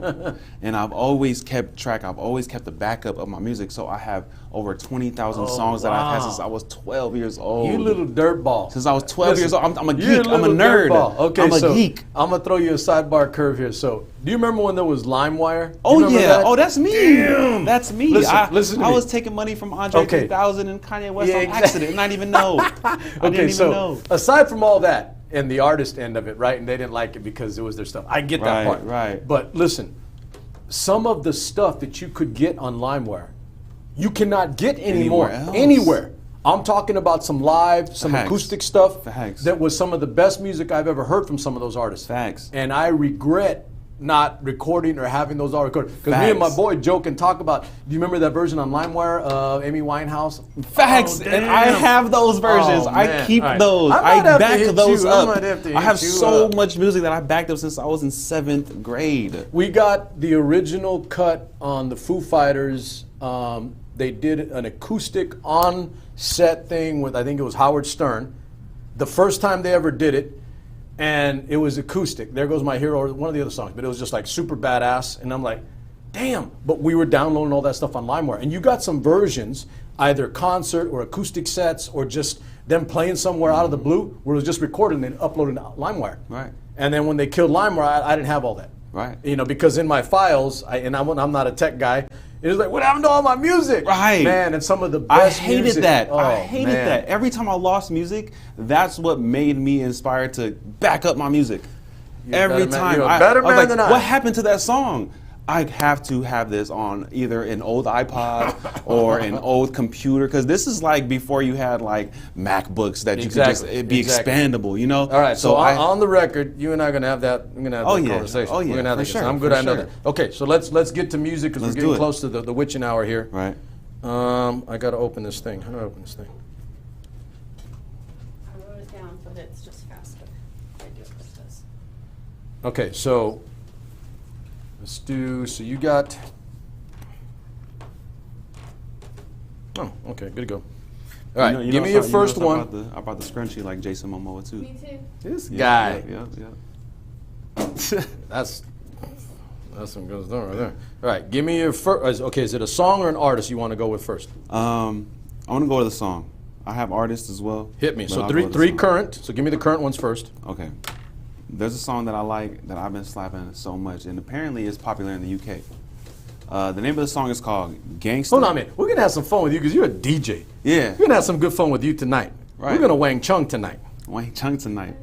And I've always kept track. I've always kept the backup of my music. So I have over 20,000 songs that I've had since I was 12 years old. You little dirtball. Since I was 12 years old. I'm a geek. I'm a nerd. Okay, I'm a geek. I'm going to throw you a sidebar curve here. So do you remember when there was LimeWire? Oh, yeah. That? Oh, that's me. Damn. That's me. Listen to me. I was taking money from Andre 3000 and Kanye West on accident and not even know. I didn't even know. Aside from all that, and the artist end of it, right? And they didn't like it because it was their stuff. I get that part. Right. But listen, some of the stuff that you could get on LimeWire, you cannot get anymore. Anywhere. I'm talking about some live, some acoustic stuff that was some of the best music I've ever heard from some of those artists. Facts. And I regret not recording or having those all recorded. Because me and my boy joke and talk about, do you remember that version on LimeWire of Amy Winehouse? Facts. And I have those versions. I keep those. I back those up. I have so much music that I backed up since I was in 7th grade. We got the original cut on the Foo Fighters. They did an acoustic on-set thing with, I think it was Howard Stern. The first time they ever did it. And it was acoustic. There Goes My Hero, or one of the other songs, but it was just like super badass. And I'm like, damn. But we were downloading all that stuff on LimeWire. And you got some versions, either concert or acoustic sets or just them playing somewhere out of the blue, where it was just recorded and then uploaded to LimeWire. Right. And then when they killed LimeWire, I didn't have all that. Right. You know, because in my files, I'm not a tech guy. It was like, what happened to all my music? Right. Man, and some of the I best hated music. that. Oh, I hated man. that. Every time I lost music, that's what made me inspired to back up my music. Every time. You're a better I was man like, than I. what happened to that song? I have to have this on either an old iPod or an old computer, because this is like before you had like MacBooks that you could just it'd be expandable, you know. All right, so on the record, you and I are gonna have that. We're gonna have that conversation. Oh yeah, we're gonna have for that. sure, I'm good. I know sure. that. Okay, so let's get to music because we're getting close to the witching hour here. Right. I gotta open this thing. How do I open this thing? I wrote it down, but it's just faster. I do it like this. Okay, so let's do. So you got. Oh, okay, good to go. All right, give me your first one. I brought the scrunchie like Jason Momoa too. Me too. This guy. Yeah. That's some good stuff right there. All right, give me your first. Okay, is it a song or an artist you want to go with first? I want to go with a song. I have artists as well. Hit me. but So I'll three go with a song. current. So give me the current ones first. Okay. There's a song that I like that I've been slapping so much, and apparently it's popular in the UK. The name of the song is called Gangsta. Hold on a minute. We're gonna have some fun with you because you're a DJ. Yeah. We're gonna have some good fun with you tonight. Right. We're gonna Wang Chung tonight. Wang Chung tonight.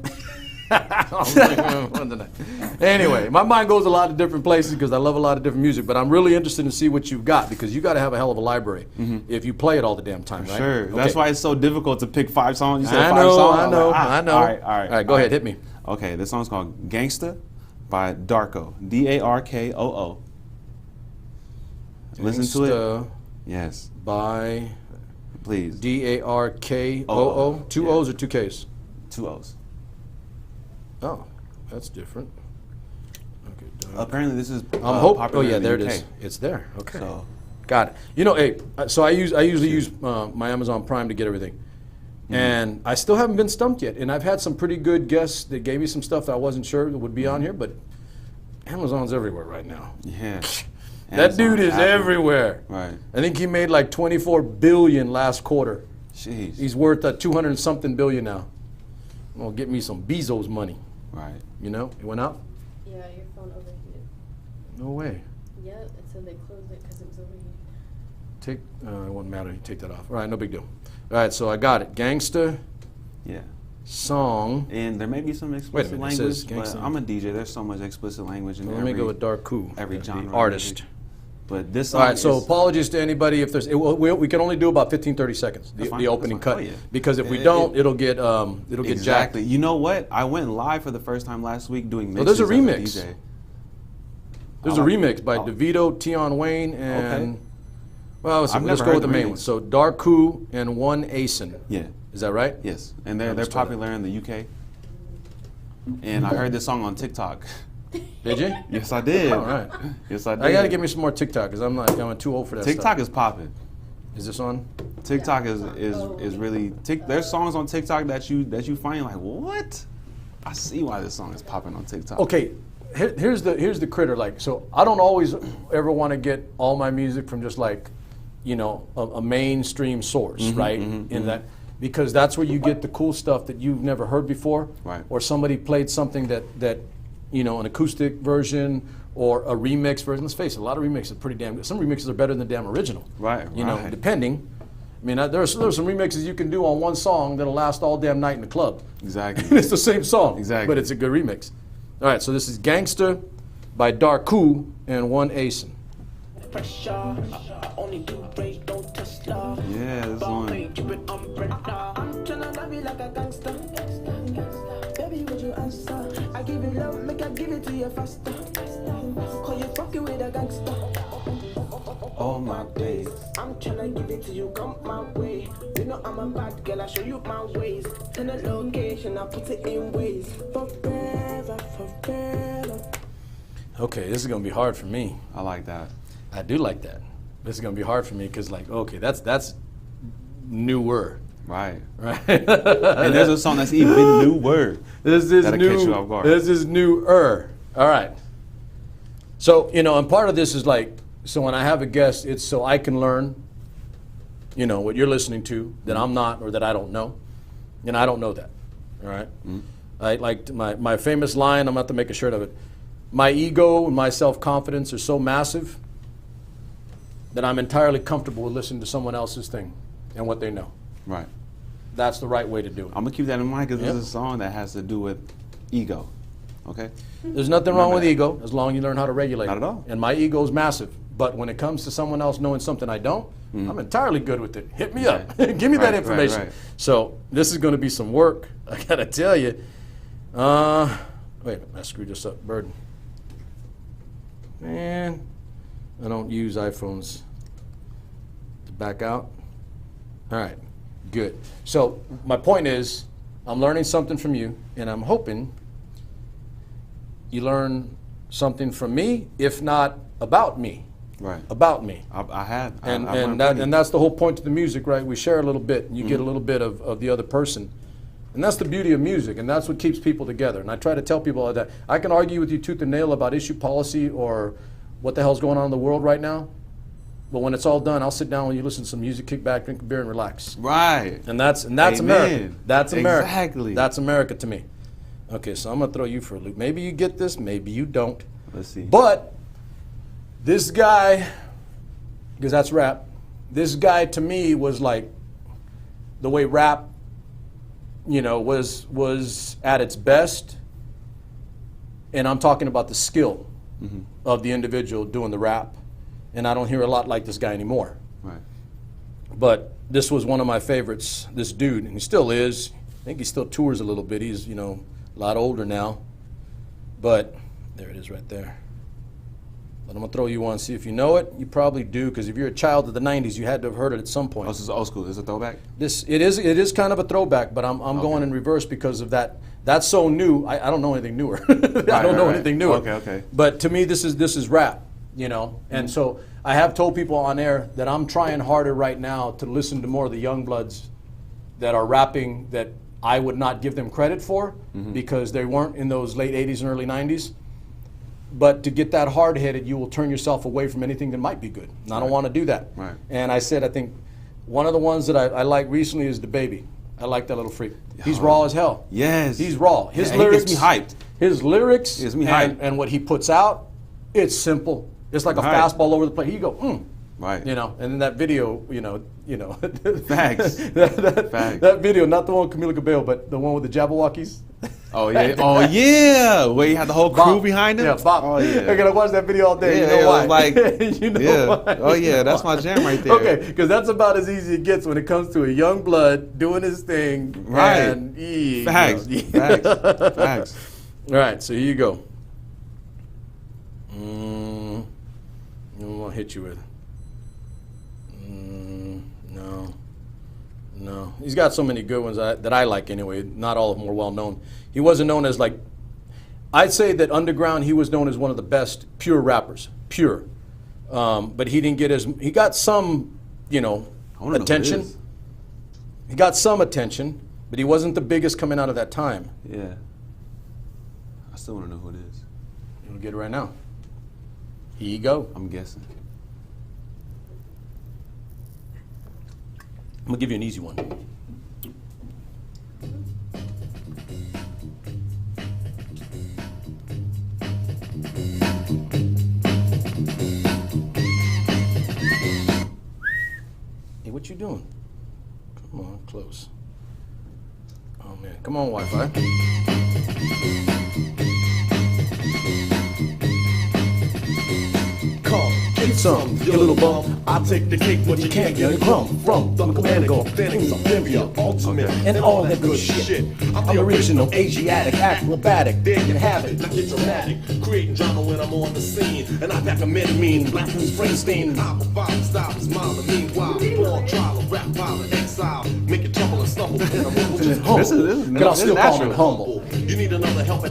Anyway, my mind goes a lot of different places because I love a lot of different music, but I'm really interested to see what you've got because you got to have a hell of a library if you play it all the damn time, right? Sure. Okay. That's why it's so difficult to pick 5 songs. You said I 5 know, songs. I know, Like, I know. All right. All right, go ahead, hit me. Okay, this song's called Gangsta by Darko. Darkoo. Listen to it. Gangsta Yes. by Please. Darkoo. Two Yeah. O's or two K's? 2 O's. Oh, that's different. Okay, Apparently this is Oh popular yeah, in the there it UK. is. It's there. Okay. So, Got it. You know, hey, so I usually use my Amazon Prime to get everything. And I still haven't been stumped yet. And I've had some pretty good guests that gave me some stuff that I wasn't sure would be on here, but Amazon's everywhere right now. yeah. That dude is Apple. everywhere. Right. I think he made like 24 billion last quarter. Jeez. He's worth 200 and something billion now. I'm gonna get me some Bezos money. Right. You know, it went out. Yeah, your phone overheated. No way. Yeah, it said they closed it because it was overheated. It wouldn't matter. You take that off. All right, no big deal. All right, so I got it. Gangsta Yeah. song. And there may be some explicit minute, it says language, but gangsta. I'm a DJ. There's so much explicit language in Let every me go with Darkoo. every the genre of artist. music. But this song All right, so is, apologies to anybody if there's. We can only do about 15, 30 seconds. That's fine, The opening that's fine. cut, Oh, yeah. because if we don't, it'll get jacked. exactly. You know what? I went live for the first time last week doing mixes. Oh, there's a as remix. DJ. There's I a like- remix by oh. DeVito, Tion Wayne, and Okay. well, let's I've go never with the heard the main remix. one. So Darkoo and One Asen. Yeah. Is that right? Yes. And they're Understood. popular in the UK. And I heard this song on TikTok. Did you? Yes, I did. All right. Yes, I did. I got to give me some more TikTok because I'm too old for that TikTok stuff. is popping. Is this on? TikTok is really there's songs on TikTok that you find like, what? I see why this song is popping on TikTok. Okay, here's the critter. Like, so I don't always ever want to get all my music from just like, you know, a mainstream source, right? In that, because that's where you get the cool stuff that you've never heard before, Right. Or somebody played something that you know, an acoustic version or a remix version. Let's face it, a lot of remixes are pretty damn good. Some remixes are better than the damn original, Right, You know, right. depending. I mean, there's some remixes you can do on one song that'll last all damn night in the club. Exactly. It's the same song, Exactly. but it's a good remix. All right, so this is Gangsta by Darkoo and One Asen. Pressure, only do break, don't touch law. Yeah, this one. Cupid umbrella. I'm tryna love you like a gangster. Baby, would you answer? I give you love, make I give it to you faster. Call you fucking with a gangster. All my days. I'm tryna give it to you, come my way. You know I'm a bad girl, I show you my ways. Send a location, I put it in ways. Forever, forever. Okay, this is gonna be hard for me. I like that. I do like that. This is gonna be hard for me because, like, okay, that's newer, Right. right? And there's a song that's even newer. This is That'll new. catch you off guard. This is newer. All right. So, you know, and part of this is like, so when I have a guest, it's so I can learn, you know, what you're listening to that I'm not or that I don't know, and I don't know that. All right. Like my famous line, I'm going to have to make a shirt of it. My ego and my self-confidence are so massive that I'm entirely comfortable with listening to someone else's thing and what they know. Right. That's the right way to do it. I'm gonna keep that in mind because Yep. this is a song that has to do with ego. Okay. There's nothing wrong with ego as long as you learn how to regulate Not it. at all. And my ego is massive. But when it comes to someone else knowing something I don't, I'm entirely good with it. Hit me up. Give me that Right, information. right. So this is going to be some work. I got to tell you. Wait, I screwed this up. Bird. Man, I don't use iPhones to back out. All right, good. So my point is, I'm learning something from you, and I'm hoping you learn something from me, if not about me. Right. About me. I have. And I've and learned that plenty. and that's the whole point of the music, right? We share a little bit, and you get a little bit of the other person. And that's the beauty of music, and that's what keeps people together. And I try to tell people all that. I can argue with you tooth and nail about issue policy or what the hell's going on in the world right now. But when it's all done, I'll sit down with you, listen to some music, kick back, drink a beer, and relax. Right. And that's Amen. America. That's America. Exactly. That's America to me. Okay, so I'm gonna throw you for a loop. Maybe you get this, maybe you don't. Let's see. But this guy, because that's rap, this guy to me was like the way rap, was at its best. And I'm talking about the skill of the individual doing the rap. And I don't hear a lot like this guy anymore. Right. But this was one of my favorites, this dude, and he still is. I think he still tours a little bit. He's, a lot older now. But there it is right there. But I'm going to throw you one, see if you know it. You probably do, because if you're a child of the 90s, you had to have heard it at some point. Oh, this is old school. This is a throwback? It is kind of a throwback, but I'm going in reverse because of that. That's so new. I don't know anything newer. I don't know anything newer. Okay. But to me, this is rap, And so I have told people on air that I'm trying harder right now to listen to more of the young bloods that are rapping that I would not give them credit for because they weren't in those late 80s and early 90s. But to get that hard-headed, you will turn yourself away from anything that might be good. And I don't want to do that. Right. And I said, I think one of the ones that I like recently is the Baby. I like that little freak. He's raw as hell. Yes. He's raw. His Yeah, lyrics. he gets me hyped. His lyrics Gets me hyped. and what he puts out, it's simple. It's like a Right. fastball over the plate. You go, Right. and then that video, Facts. that, Facts. that video, not the one with Camila Cabello, but the one with the Jabberwockies. Oh, yeah. Oh, yeah. Where you had the whole crew Bob. behind him? Yeah, Bob. Oh, yeah. I gotta watch that video all day. Yeah, you know it why? was like, you know yeah. why? Oh, yeah, that's my jam right there. Okay, because that's about as easy as it gets when it comes to a young blood doing his thing. Right. And Facts. Facts. All right, so here you go. I'm gonna hit you with. No. He's got so many good ones that I like anyway. Not all of them were well known. He wasn't known as like. I'd say that underground he was known as one of the best pure rappers. Pure. But he didn't get he got some, I wanna know who it attention. is. He got some attention, but he wasn't the biggest coming out of that time. Yeah. I still want to know who it is. You'll get it right now. Here you go. I'm guessing. I'm gonna give you an easy one. Hey, what you doing? Come on, close. Oh man, come on, Wi-Fi. Come, get some, you little bum. I take the cake, but you can't get a crumb. From the command go, things amphibia, ultimate, And all that good shit. I'm the original Asiatic, acrobatic. There you have it, now get dramatic. Creating drama when I'm on the scene. And I pack a mean, black who's Springsteen. I provide style, smile, and meanwhile, born trial, rap pilot, exile. Make it tumble and stumble, and I'm humble, just humble. This is But I'll still call him humble. You need another help.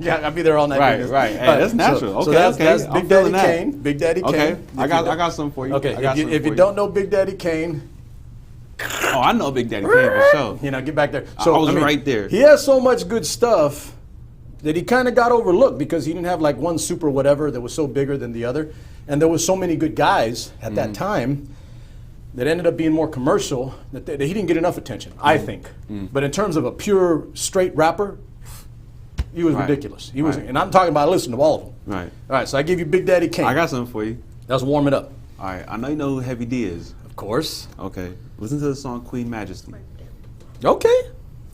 Yeah, I'll be there all night. Right, doing this. right. Hey, All that's natural. So Okay, that's, okay. that's I'm Big Daddy feeling that. Kane. Big Daddy Kane. Okay. If I you got don't- something for you. Okay, I got something if for you don't know Big Daddy Kane, Oh, I know Big Daddy Kane for sure. get back there. I was right there. He has so much good stuff that he kind of got overlooked because he didn't have like one super whatever that was so bigger than the other, and there was so many good guys at that time that ended up being more commercial that he didn't get enough attention. I think, but in terms of a pure straight rapper, He was Right. ridiculous. He was, Right. and I'm talking about listening to all of them. Right. All right, so I give you Big Daddy Kane. I got something for you. Let's warm it up. All right. I know you know who Heavy D is. Of course. Okay. Listen to the song Queen Majesty. Okay.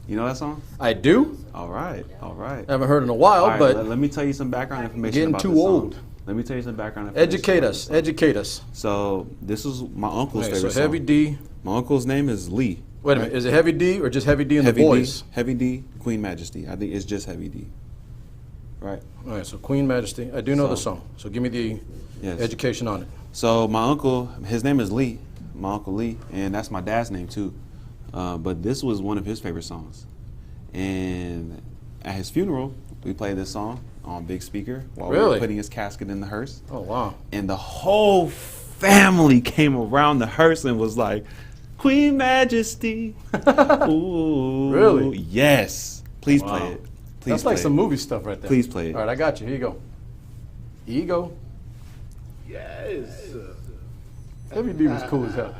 You know that song? I do. All right. All right. I haven't heard in a while, All right, but let me tell you some background information Getting about too this song. old. Let me tell you some background information. educate about us. this song. Educate us. So this is my uncle's Okay, favorite so Heavy song. D. My uncle's name is Lee. Wait a right? minute. Is it Heavy D or just Heavy D and Heavy the Boys? D, Heavy D, Queen Majesty. I think it's just Heavy D. Right. All right, so Queen Majesty. I do know the So- song. So give me the Yes. education on it. So my uncle, his name is Lee. My uncle Lee, and that's my dad's name too. But this was one of his favorite songs. And at his funeral, we played this song on big speaker while we Really? were putting his casket in the hearse. Oh, wow. And the whole family came around the hearse and was like, Queen Majesty. Ooh. Really? Yes. Please Wow. play it. Please That's play like some it. movie stuff right there. Please play it. All right, I got you. Here you go. Here you go. Yes. Heavy D was cool as hell.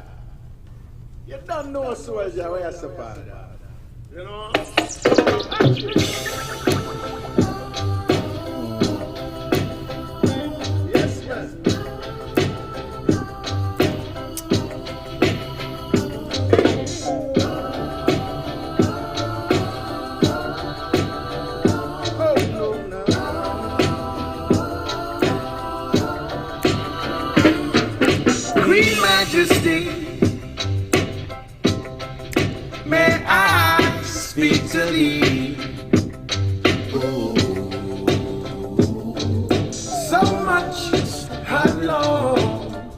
You don't know a soldier where you're about that. You know? Yes, yes. Oh, no, no. Queen Majesty, may I speak to thee? Ooh. So much hello.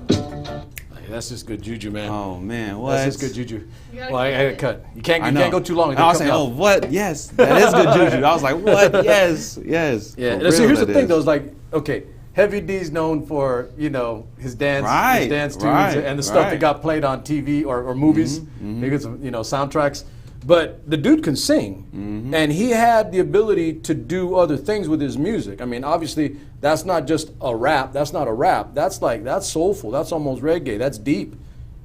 Hey, that's just good juju, man. Oh, man. What? That's just good juju. gotta Well, I keep gotta cut. You can't I know. go too long. And I was saying, oh, what? Yes, that is good juju. I was like, what? Yes, yes. Yeah. For So real, here's the that thing, is. though. Is like, okay, Heavy D's known for his dance, Right, his dance tunes, right, and the stuff that right. got played on TV or movies, maybe some soundtracks. But the dude can sing, and he had the ability to do other things with his music. I mean, obviously, that's not just a rap. That's not a rap. That's soulful. That's almost reggae. That's deep,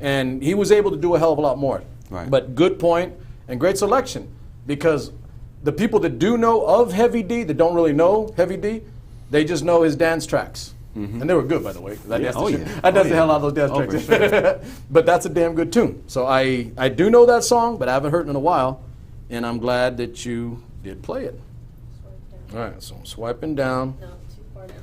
and he was able to do a hell of a lot more. Right. But good point and great selection, because the people that do know of Heavy D, that don't really know Heavy D, they just know his dance tracks. And they were good, by the way. I danced Oh, the yeah. I danced Oh, the hell yeah. out of those dance Oh, tracks. for sure. But that's a damn good tune. So I do know that song, but I haven't heard it in a while. And I'm glad that you did play it. Swipe All down. right, so I'm swiping down. No, too far down.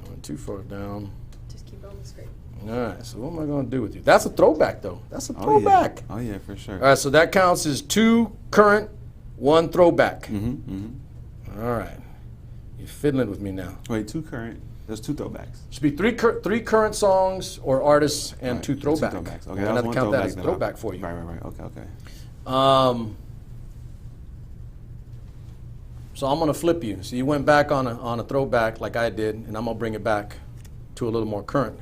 I went too far down. Just keep it on the screen. All right, so what am I going to do with you? That's a throwback, though. That's a Oh, throwback. yeah. Oh, yeah, for sure. All right, so that counts as 2 current, 1 throwback. Mm-hmm. All right. You're fiddling with me now. Wait, 2 current. There's 2 throwbacks. Should be three current songs or artists and Right, 2 2 throwbacks. Okay, I'm that gonna was have to one count that as a that I- throwback for you. Right. Okay. So I'm gonna flip you. So you went back on a throwback like I did, and I'm gonna bring it back to a little more current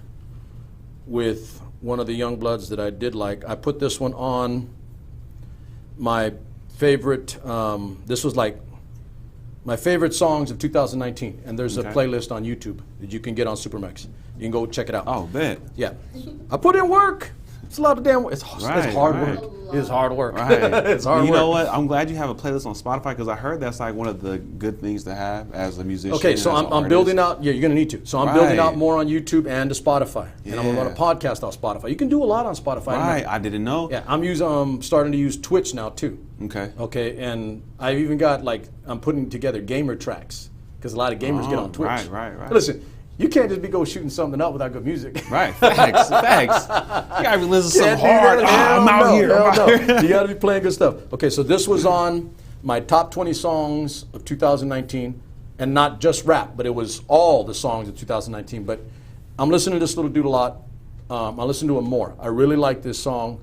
with one of the young bloods that I did like. I put this one on my favorite. This was like my favorite songs of 2019, and there's Okay. a playlist on YouTube that you can get on Supermax. You can go check it out. Oh, bet. Yeah, I put in work. It's a lot of damn work. It's Right, hard right. work. It's hard work. Right. It's hard You work. know what? I'm glad you have a playlist on Spotify because I heard that's like one of the good things to have as a musician. Okay, so as an I'm artist. building out. Yeah, you're gonna need to. So I'm building out Right. more on YouTube and to Spotify, and I'm gonna run a Yeah. podcast on Spotify. You can do a lot on Spotify. Right, I didn't know. Yeah, I'm starting to use Twitch now too. Okay. Okay, and I've even got I'm putting together gamer tracks because a lot of gamers get Oh, on Twitch. right. Listen, you can't just be go shooting something up without good music. Right, facts. You gotta be listening to some Can't do hard. that. Ah, I'm Hell out no, here. hell I'm out no. here. You got to be playing good stuff. Okay, so this was on my top 20 songs of 2019, and not just rap, but it was all the songs of 2019. But I'm listening to this little dude a lot. I listen to him more. I really like this song.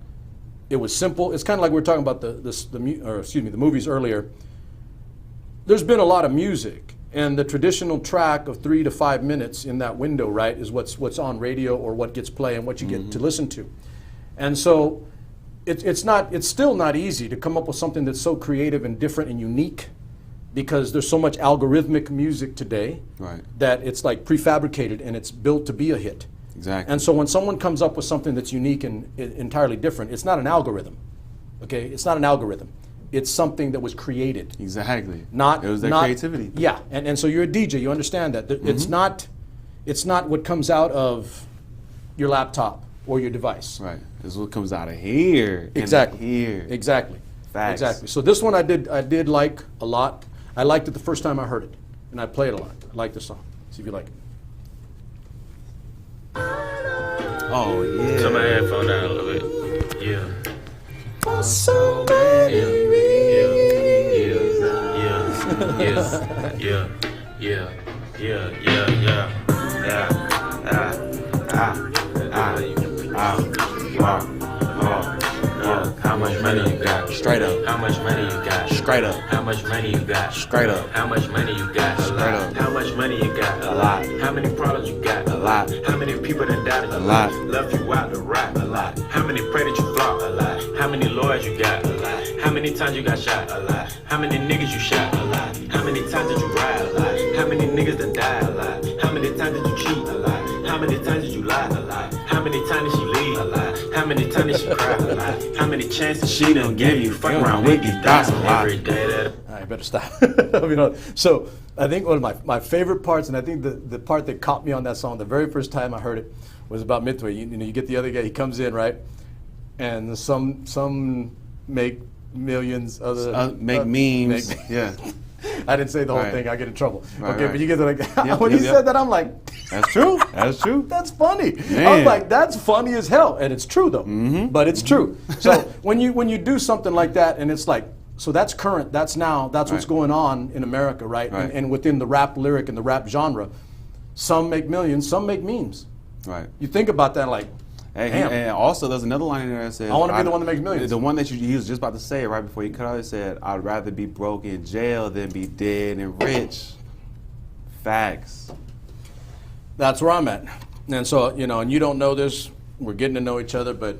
It was simple. It's kind of like we were talking about the movies earlier. There's been a lot of music, and the traditional track of 3 to 5 minutes in that window, right, is what's on radio or what gets played and what you get to listen to. And so it's still not easy to come up with something that's so creative and different and unique, because there's so much algorithmic music today Right. that it's like prefabricated and it's built to be a hit. Exactly. And so when someone comes up with something that's unique and entirely different, it's not an algorithm. Okay, it's not an algorithm. it's something that was created. Exactly. Not it was their not- creativity. Yeah, and so you're a DJ. You understand that it's not what comes out of your laptop or your device. Right. This is what comes out of here. and Exactly. Here. Exactly. Facts. Exactly. So this one I did like a lot. I liked it the first time I heard it, and I play it a lot. I like the song. See if you like it. Oh yeah. Turn my headphone down a little bit. Yeah. How much money you got? Straight up. How much money you got? Straight up. How much money you got? Straight up. How much money you got? Straight up. How much money you got? A lot. How many problems you got? A lot. How many people that died? A lot. Left you out to rot? A lot. How many pray that you flop? A lot. How many lawyers you got? A lot. How many times you got shot? A lot. How many niggas you shot? A lot. How many times did you ride? A lot. How many niggas that died? A lot. How many times did you cheat? A lot. How many times did you lie? A lot. How many times did she leave? A lot. How many times did she cry? A lot. How many chances she done gave you? Fuck around with these dots every day that. I better stop. So I think one of my favorite parts, and I think the part that caught me on that song the very first time I heard it was about midway. You know, you get the other guy, he comes in, right? And some make millions, other Make memes. make- Yeah. I didn't say the whole Right. thing. I get in trouble. Right, okay, right. but you get the, like Yep, when yep, he yep. said that, I'm like, That's true. That's true. that's funny. I Man. was like, that's funny as hell, and it's true though. But it's true. So when you do something like that, and it's like, so that's current, that's now, that's what's Right. going on in America, right? Right. And within the rap lyric and the rap genre, some make millions, some make memes. Right. You think about that, like, Hey, damn. and also, there's another line in there that says, I wanna be the one that makes millions. The one that he was just about to say it right before he cut out, he said, I'd rather be broke in jail than be dead and rich. Facts. That's where I'm at. And so, you know, and you don't know this, we're getting to know each other, but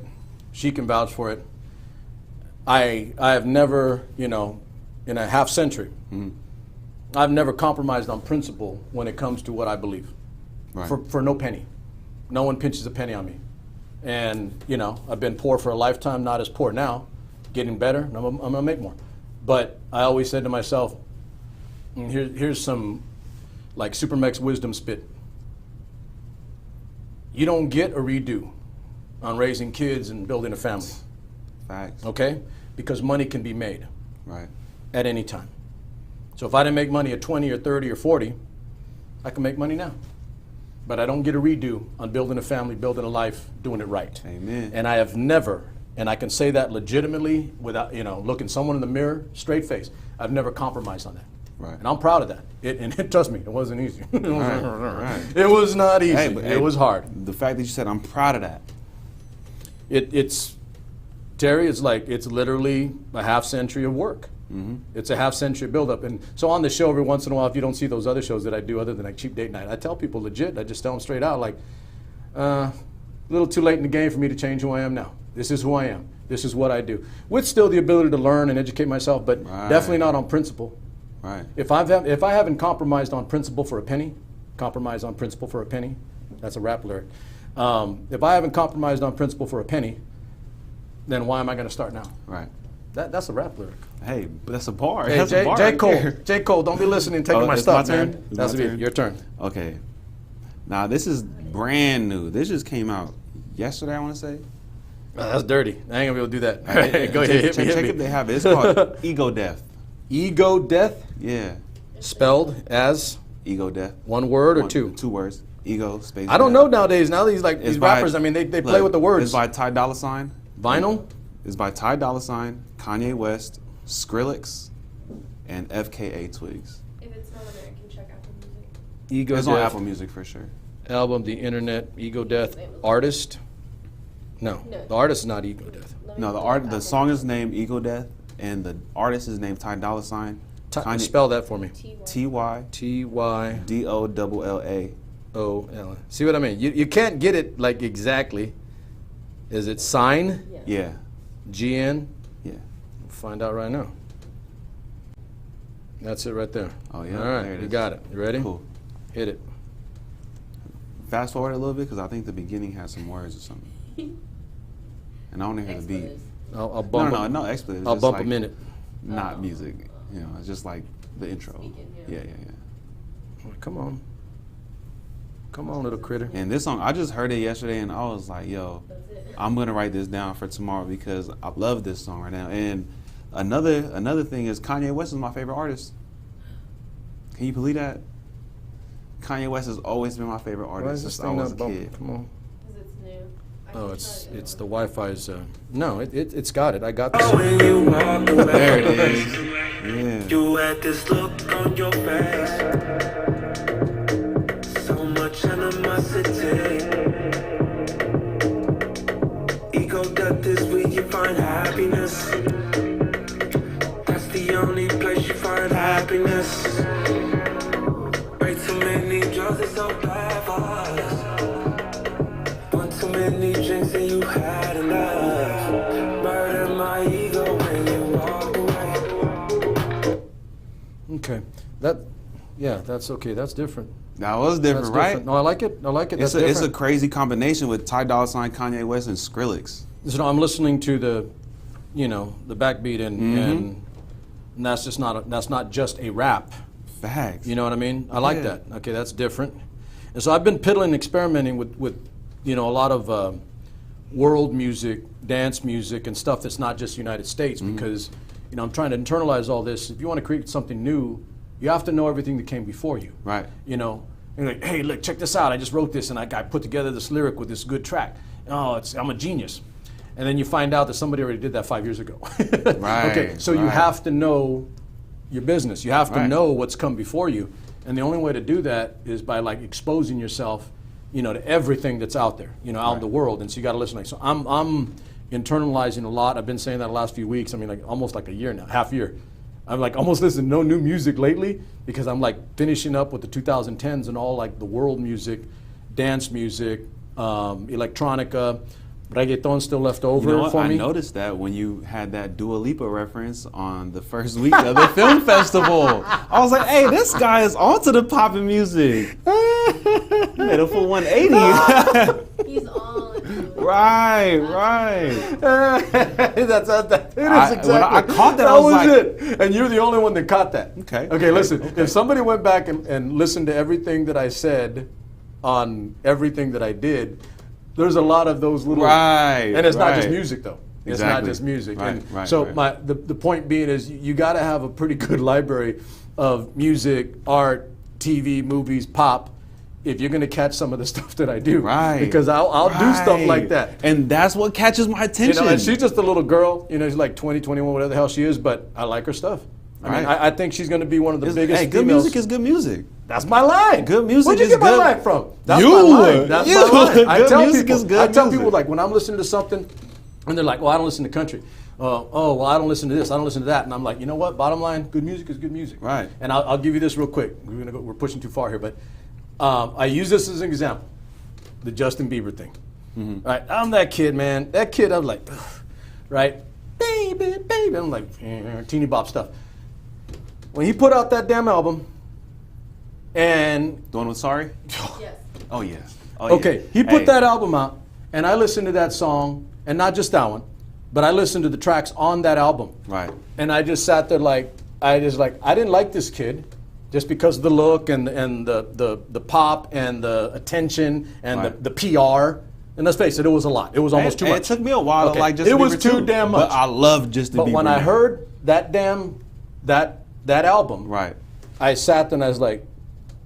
she can vouch for it. I have never, you know, in a half century, I've never compromised on principle when it comes to what I believe. Right. For no penny. No one pinches a penny on me. And, you know, I've been poor for a lifetime, not as poor now, getting better, and I'm gonna make more. But I always said to myself, here's some like Supermax wisdom spit. You don't get a redo on raising kids and building a family, Facts. okay? Because money can be made Right. at any time. So if I didn't make money at 20 or 30 or 40, I can make money now. But I don't get a redo on building a family, building a life, doing it right. Amen. And I have never, and I can say that legitimately without, you know, looking someone in the mirror, straight face, I've never compromised on that. Right. And I'm proud of that. And trust me, it wasn't easy. Right. It was not easy. Hey, but- it was hard. The fact that you said, I'm proud of that. It's, Terry, it's like, it's literally a half century of work. It's a half century buildup. And so on the show, every once in a while, if you don't see those other shows that I do other than like Cheap Date Night, I tell people legit, I just tell them straight out, like, a little too late in the game for me to change who I am now. This is who I am. This is what I do. With still the ability to learn and educate myself, but Right. definitely not on principle. Right. If I haven't compromised on principle for a penny, compromise on principle for a penny, that's a rap lyric. If I haven't compromised on principle for a penny, then why am I going to start now? Right. That's a rap lyric. Hey, but that's a bar. Hey, That's a bar J. right Cole, there. J. Cole, don't be listening, taking Oh, my it's stuff, my man. turn? It's That's my turn? your turn. Okay. Now, this is brand new. This just came out yesterday, I want to say. That's dirty. I ain't gonna be able to do that. Go ahead, hit me, Check hit if me. they have it. It's called Ego Death. Ego death, Yeah. spelled as Ego Death. one word or two. 2 words. Ego space. I don't death. know nowadays. Now these like It's these by- rappers. I mean, they play look, with the words. It's by Ty Dolla $ign. Vinyl. It's by Ty Dolla $ign, Kanye West, Skrillex, and FKA Twigs. If it's not American, check Apple Music. Ego It's death. on Apple Music for sure. Album, The Internet, Ego Death. Artist. No, No. the artist is not Ego Death. Let me No, pull up the Apple song is Music. named Ego Death, and the artist is named Ty Dolla $ign. Spell that for me. TY. T-Y-O-L-L. TYDOLLA. See what I mean? You can't get it like exactly. Is it sign? Yeah. G-N? Yeah. We'll find out right now. That's it right there. Oh, yeah, All right, there it you is. got it. You ready? Cool. Hit it. Fast forward a little bit because I think the beginning has some words or something. And I don't hear the beat. Expletives. I'll No, bump no, no expletives. I'll just bump like, a minute. not music. You know, it's just like the intro. Speaking, Yeah, yeah. yeah, yeah. Come on. Come on, little critter. And this song, I just heard it yesterday, and I was like, yo, That's it. I'm gonna write this down for tomorrow because I love this song right now. And another thing is Kanye West is my favorite artist. Can you believe that? Kanye West has always been my favorite Why is artist this since I thing was not a bumping? kid. Come on. Because it's new. I Oh, can it's try it. the Wi-Fi's. No, it's got it. I got this. When you walk away, There it is. Yeah. you had this look on your face. So much animosity. Ego death is where you find happiness. That's the only place you find happiness. Way too many drugs, it's so bad for us. One too many drinks and you had enough. Murder my ego when you walk away. Okay. That's okay. That's different. That was different, That's right? different. No, I like it. I like it. It's That's a different. crazy combination with Ty Dolla $ign, Kanye West, and Skrillex. So I'm listening to the backbeat and that's just not just a rap. Facts. You know what I mean? I like Yeah. that. Okay, that's different. And so I've been piddling, experimenting with a lot of world music, dance music, and stuff that's not just United States because I'm trying to internalize all this. If you want to create something new, you have to know everything that came before you. Right. And like, hey, look, check this out. I just wrote this and I put together this lyric with this good track. Oh, I'm a genius. And then you find out that somebody already did that 5 years ago. Right, Okay, so you right. have to know your business. You have to Right. know what's come before you. And the only way to do that is by like exposing yourself, to everything that's out there, out in the world. And so you got to listen. So I'm internalizing a lot. I've been saying that the last few weeks. I mean, like almost like a year now, half year. I'm like almost listening to no new music lately because I'm like finishing up with the 2010s and all like the world music, dance music, electronica, reggaeton still left over You know what? for I me. noticed that when you had that Dua Lipa reference on the first week of the film festival. I was like, hey, this guy is onto the poppin' music. He made a full 180. He's all into it. Right. It is exactly. when I caught that, I was like- it. And you're the only one that caught that. Okay. Okay, listen. If somebody went back and listened to everything that I said on everything that I did, there's a lot of those little. Right, And it's not just right. music, though. It's not Exactly. just music. Right, And right, so right. the point being is you got to have a pretty good library of music, art, TV, movies, pop, if you're going to catch some of the stuff that I do. Right. Because I'll do stuff Right. like that. And that's what catches my attention. And she's just a little girl. She's like 20, 21, whatever the hell she is, but I like her stuff. I mean, Right. I think she's going to be one of the biggest Hey, good females. music is good music. That's my line. Good music Where'd you is get my good. line from? That's You. my line. That's You. my line. I Good tell music people, is good I tell music. people, like, when I'm listening to something, and they're like, well, I don't listen to country. Well, I don't listen to this. I don't listen to that. And I'm like, you know what? Bottom line, good music is good music. Right. And I'll give you this real quick. We're pushing too far here, but I use this as an example. The Justin Bieber thing. Mm-hmm. Right? I'm that kid, man. That kid, I'm like, ugh, right? Baby, baby. I'm like, teeny bop stuff. When he put out that damn album, and The one with Sorry? Yes. Oh, yeah. Oh, yeah. okay, he put Hey, that album out, and I listened to that song, and not just that one, but I listened to the tracks on that album. Right. And I just sat there I didn't like this kid just because of the look and the pop and the attention and Right. the PR. And let's face it, it was a lot. It was almost too And much. It took me a while Okay. to like Justin It was Bieber too damn much. But I love Justin Bieber. But when I now. heard that that album, Right. I sat there and I was like,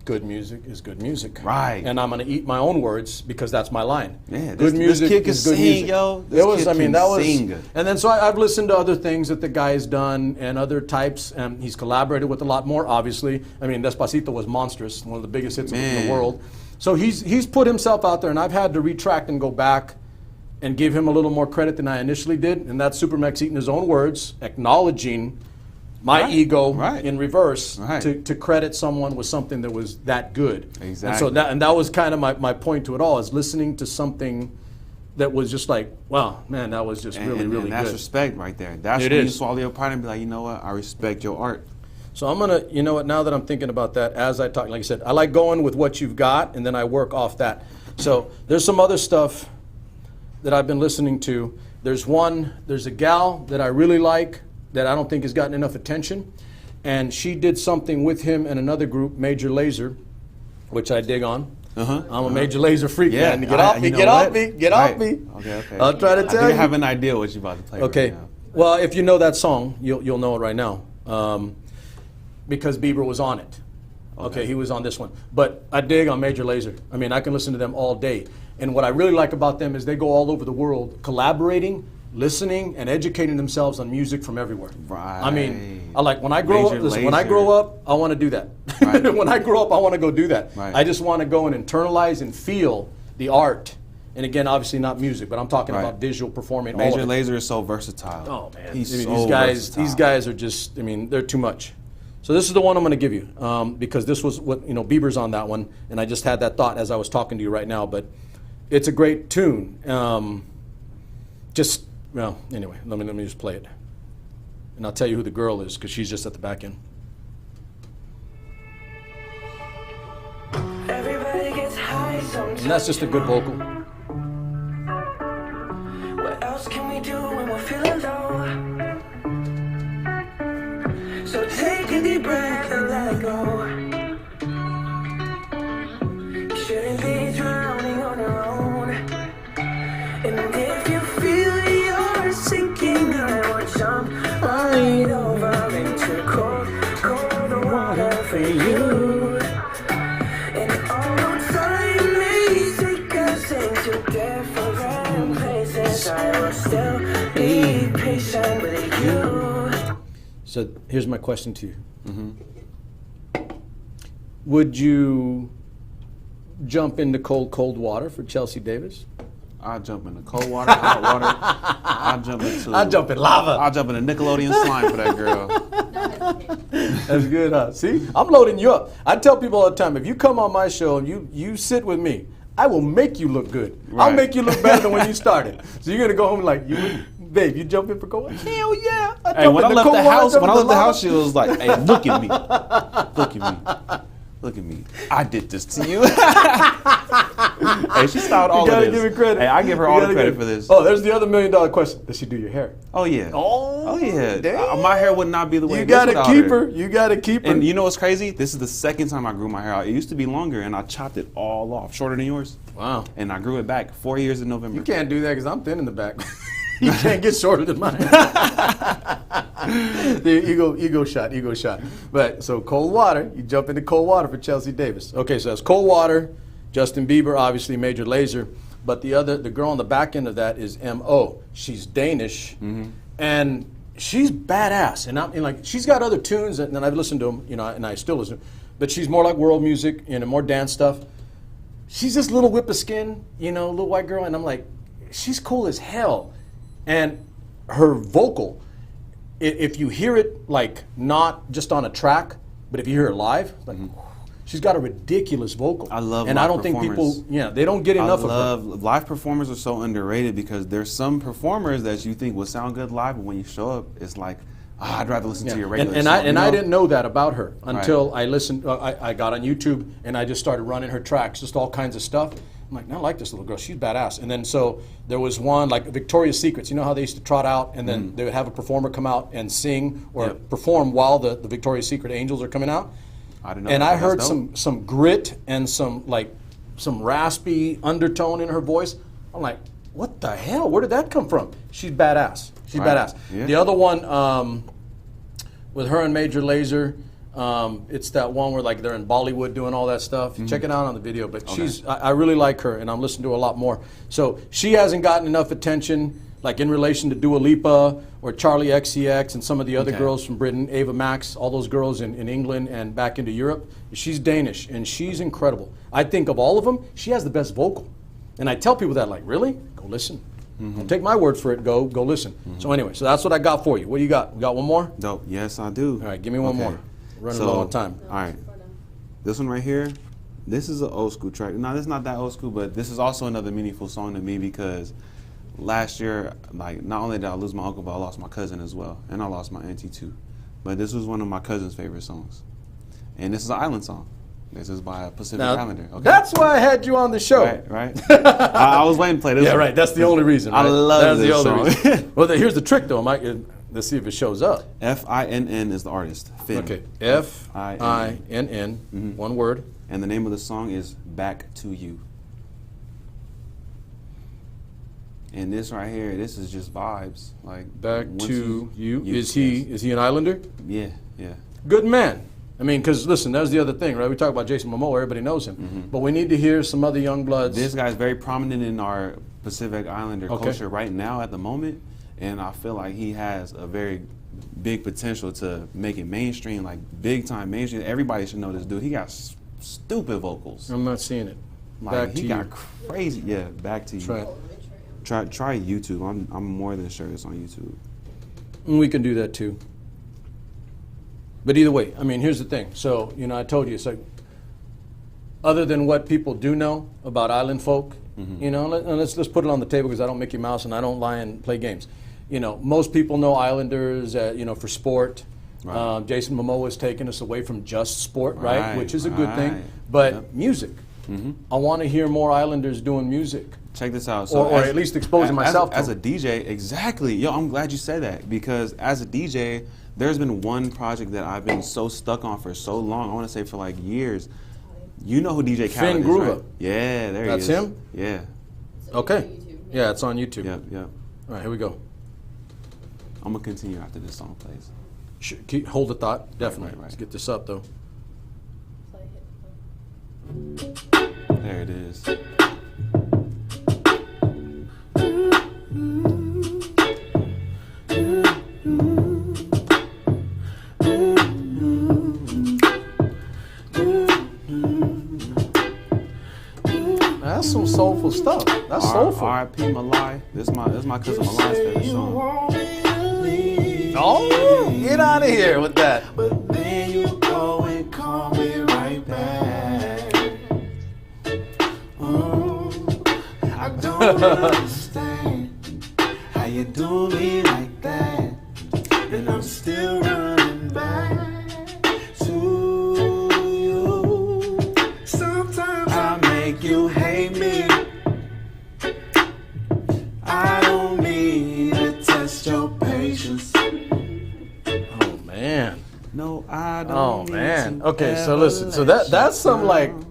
good music is good music. Right. And I'm going to eat my own words because that's my line. Yeah, good this kid can is good sing, music. yo. This It was, kid I mean, can that was. sing. And then so I've listened to other things that the guy's done and other types, and he's collaborated with a lot more, obviously. I mean, Despacito was monstrous, one of the biggest hits in Man. the world. So he's put himself out there, and I've had to retract and go back and give him a little more credit than I initially did, and that's Super Max eating his own words, acknowledging my Right, ego right. in reverse Right. to credit someone with something that was that good. Exactly. And so that was kind of my point to it all, is listening to something that was just like, wow, man, that was just really, really and that's good. respect right there. That's It when you is. swallow your pride and be like, you know what? I respect your art. So I'm gonna, you know what, now that I'm thinking about that, as I talk, like I said, I like going with what you've got, and then I work off that. So there's some other stuff that I've been listening to. There's a gal that I really like. that I don't think has gotten enough attention. And she did something with him and another group, Major Lazer, which I dig on. I'm a Major Lazer freak, man. Get off me, get off me, get off me. Okay. I'll try to tell you. I have an idea what you're about to play. Okay. Right now. Well, if you know that song, you'll know it right now. Because Bieber was on it. Okay, he was on this one. But I dig on Major Lazer. I mean, I can listen to them all day. And what I really like about them is they go all over the world collaborating, listening, and educating themselves on music from everywhere. Right. I mean, I like when I grow Major up. Listen, when I Lazer. grow up, I want to do that. Right. When I grow up, I want to go do that. Right. I just want to go and internalize and feel the art. And again, obviously not music, but I'm talking Right. about visual performing. all Major of it. Lazer is so versatile. Oh man, he's I mean, so versatile. these guys are just. I mean, they're too much. So this is the one I'm going to give you because this was what Bieber's on that one, and I just had that thought as I was talking to you right now. But it's a great tune. Anyway, let me just play it, and I'll tell you who the girl is because she's just at the back end. Everybody gets high sometimes. And that's just a good vocal. What else can we do when we're feeling low? So take a deep breath and let it go. You shouldn't be drowning on your own. And if you feel you're sinking, I will jump right over into cold, cold water for you. And although time may take us into different places, I will still be patient with you. So here's my question to you. Would you jump into cold water for Chelsea Davis? I'll jump into cold water, hot water. I'll jump in lava. I'll jump in a Nickelodeon slime for that girl. That's good, huh? See, I'm loading you up. I tell people all the time, if you come on my show and you sit with me, I will make you look good. I'll Right. make you look better than when you started. So you're gonna go home like, babe, you jump in for cold water? Hell yeah! Hey, when I left the house, lava. she was like, "Hey, look at me, look at me, look at me. I did this to you." Hey, she started all You of gotta this. give her credit. Hey, I give her You all the gotta credit give- for this. Oh, there's the other $1 million question. Does she do your hair? Oh yeah. Oh yeah. damn. My hair would not be the way You it is gotta without keep her. her. You gotta keep her. And you know what's crazy? This is the second time I grew my hair out. It used to be longer, and I chopped it all off, shorter than yours. Wow. And I grew it back 4 years in November. You can't do that because I'm thin in the back. You can't get shorter than mine. The ego shot. But so cold water, you jump into cold water for Chelsea Davis. Okay, so that's cold water, Justin Bieber, obviously Major Lazer. But the girl on the back end of that is M.O. She's Danish, and she's badass. And like she's got other tunes, and I've listened to them, and I still listen. But she's more like world music, more dance stuff. She's this little whip of skin, little white girl, and I'm like, she's cool as hell. And her vocal, if you hear it like not just on a track, but if you hear it live, like she's got a ridiculous vocal. I love and live I don't think performers. people, they don't get enough of her. Live performers are so underrated because there's some performers that you think will sound good live, but when you show up, it's like, I'd rather listen to your regular song. I didn't know that about her until I listened. I got on YouTube and I just started running her tracks, just all kinds of stuff. I'm like, I like this little girl. She's badass. And then so there was one like Victoria's Secrets. You know how they used to trot out and then they would have a performer come out and sing or perform while the Victoria's Secret angels are coming out. I didn't know. And that. I heard That's dope. some grit and some raspy undertone in her voice. I'm like, what the hell? Where did that come from? She's badass. She's Right. badass. Yeah. The other one with her and Major Lazer, it's that one where like they're in Bollywood doing all that stuff. Check it out on the video. But I really like her, and I'm listening to her a lot more. So she hasn't gotten enough attention, like in relation to Dua Lipa or Charlie XCX and some of the other girls from Britain, Ava Max, all those girls in England and back into Europe. She's Danish, and she's incredible. I think of all of them, she has the best vocal. And I tell people that, like, really? Go listen. Don't take my word for it. Go listen. So anyway, so that's what I got for you. What do you got? You got one more? Dope. Yes, I do. All right, give me one more. Running low on time. All right. This one right here, this is an old school track. No, this is not that old school, but this is also another meaningful song to me because last year, like, not only did I lose my uncle, but I lost my cousin as well. And I lost my auntie too. But this was one of my cousin's favorite songs. And this is an island song. This is by Pacific Islander. Okay. That's why I had you on the show. Right. I was waiting to play this Yeah, one. right. That's the only reason. I right? love That's this the only song. reason. Well, here's the trick, though. Let's see if it shows up. Finn is the artist. Finn. Okay, Finn, one word. And the name of the song is Back to You. And this right here, this is just vibes. Like Back once to you. Is yes. he an Islander? Yeah, yeah. Good man. I mean, because listen, that's the other thing, right? We talk about Jason Momoa, everybody knows him, but we need to hear some other young bloods. This guy's very prominent in our Pacific Islander Okay. culture right now at the moment, and I feel like he has a very big potential to make it mainstream, like big time mainstream. Everybody should know this dude. He got stupid vocals. I'm not seeing it. Like Back he to got you. crazy. Yeah, Back to You. Try it. Try YouTube. I'm more than sure it's on YouTube. We can do that too. But either way, I mean, here's the thing. So, you know, I told you, it's like, other than what people do know about island folk, you know, let's put it on the table because I don't Mickey Mouse and I don't lie and play games. You know, most people know Islanders, you know, for sport. Right. Jason Momoa has taken us away from just sport, right? Which is a good thing. Right. But Yep. music. I want to hear more Islanders doing music. Check this out. Or at least exposing myself to as a them. DJ, exactly. Yo, I'm glad you said that because as a DJ, there's been one project that I've been so stuck on for so long. I want to say for like years. You know who DJ Khaled Finn is, Groover. right? Yeah, there That's he is. him? Yeah. Okay. Yeah, it's on YouTube. Yep, yep. All right, here we go. I'm gonna continue after this song plays. Hold the thought, definitely. right. Let's get this up, though. There it is. That's some soulful stuff. That's soulful. R.I.P. Malai. This is my cousin Malai's favorite song. Oh, get out of here with that. But then you go and call me right back. I don't understand how you do me like that. And I'm still running back to you. Sometimes I make you hate me. I don't mean to test your patience. Oh, man. No, I don't. Oh, need man. to Okay, so ever listen. So let that's you some like, down.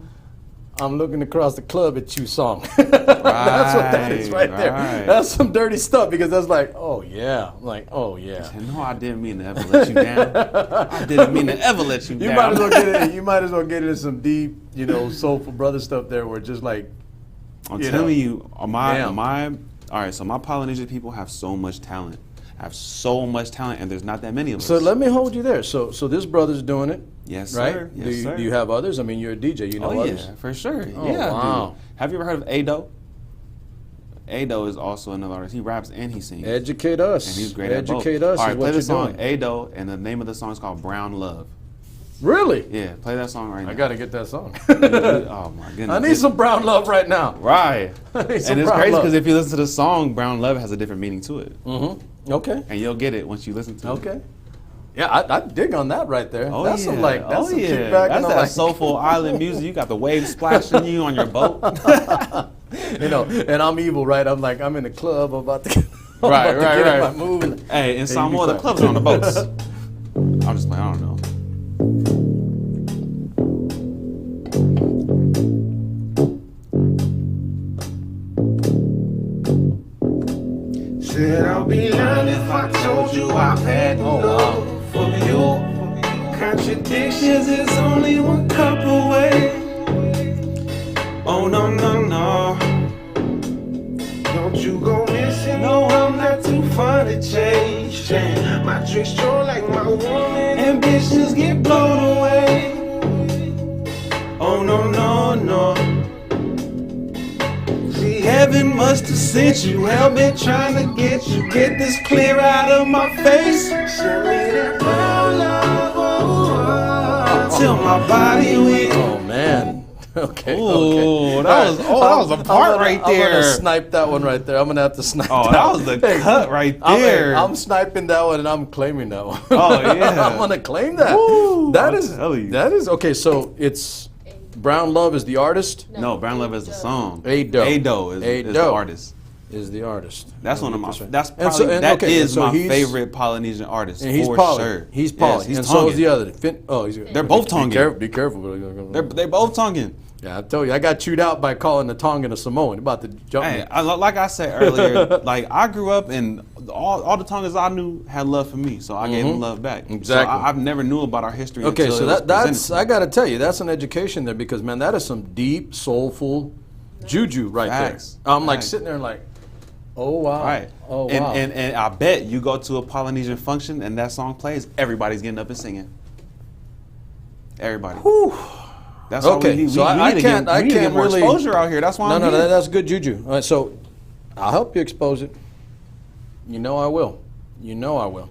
I'm looking across the club at you song. That's what that is right there. Right. That's some dirty stuff because that's like, oh, yeah. Like, oh, yeah. No, I didn't mean to ever let you down. I didn't mean to ever let you You down. might as well get it. You might as well get into some deep, you know, soulful brother stuff there, where just like, I'm you telling know. you, all Damn. right, so my Polynesian people have so much talent. And there's not that many of us. So let me hold you there. So this brother's doing it. Yes, right? sir. Yes, do, you, sir. do you have others? I mean, you're a DJ. You know Oh, others? yeah, for sure. Oh, yeah, wow. dude. Have you ever heard of Ado? Ado is also another artist. He raps and he sings. Educate us. And he's great at both. Educate us All right, is play what the you're song doing. Ado, and the name of the song is called Brown Love. Really? Yeah, play that song right now. I got to get that song. Oh, my goodness. I need some brown love right now. Right. I need And some it's brown crazy love. because if you listen to the song, Brown Love has a different meaning to it. Okay. And you'll get it once you listen to it. Okay. Yeah, I dig on that right there. Oh, that's yeah. some like that's some kickback. That's and I'm that like, soulful island music. You got the waves splashing you on your boat. you know, and I'm evil, right? I'm like, I'm in the club, I'm about to get, I'm Right, about to right, get in right. my move. And, Hey, in Samoa, be the quiet. clubs are on the boats. I'm just playing. I don't know. Said I'll be lying if I told you I've had enough of you. Contradictions is only one cup away. Oh no, no, no. Don't you go missing. No, I'm not too fun to change. My tricks draw like my woman. Ambitions get blown away. Oh no, no, no. See, heaven must have sent you. Hell been trying to get you. Get this clear out of my face. Send me that brown love, oh, oh, till my body weak. Oh man. Okay. Ooh, okay. that was a part right I'm gonna there. snipe that one right there. I'm gonna have to snipe. Oh, that was the cut right there. I'm sniping that one and I'm claiming that one. Oh, yeah. I'm gonna claim that. Woo, That I'll is tell you. that is okay. So it's Brown Love is the artist. No, Brown Love is the song. Ado. Ado is the Ado. artist. is the artist. That's one of my. That's And so- probably and- that okay, is and so my he's- favorite Polynesian artist And he's for Poly. sure. He's Poly. Yes, he's and so is Tongan. the other. They're both Tongan. Be careful. They're both Tongan. Yeah, I told you, I got chewed out by calling the Tongan a Samoan. About to jump me. Hey, like I said earlier, like I grew up and all the Tongans I knew had love for me, so I gave them love back. Exactly. So I've never knew about our history. Okay, until so it was that's presented to me. I got to tell you, that's an education there because man, that is some deep, soulful juju right Facts. there. I'm like Facts. sitting there and like, oh wow, Right. oh and, wow. and I bet you go to a Polynesian function and that song plays, everybody's getting up and singing. Everybody. That's why Okay, we need, so we I need to can't- get, I we need to can't get more really- exposure out here. That's why No, I'm no, here. that's good juju. All right, so I'll help you expose it. You know I will. You know I will.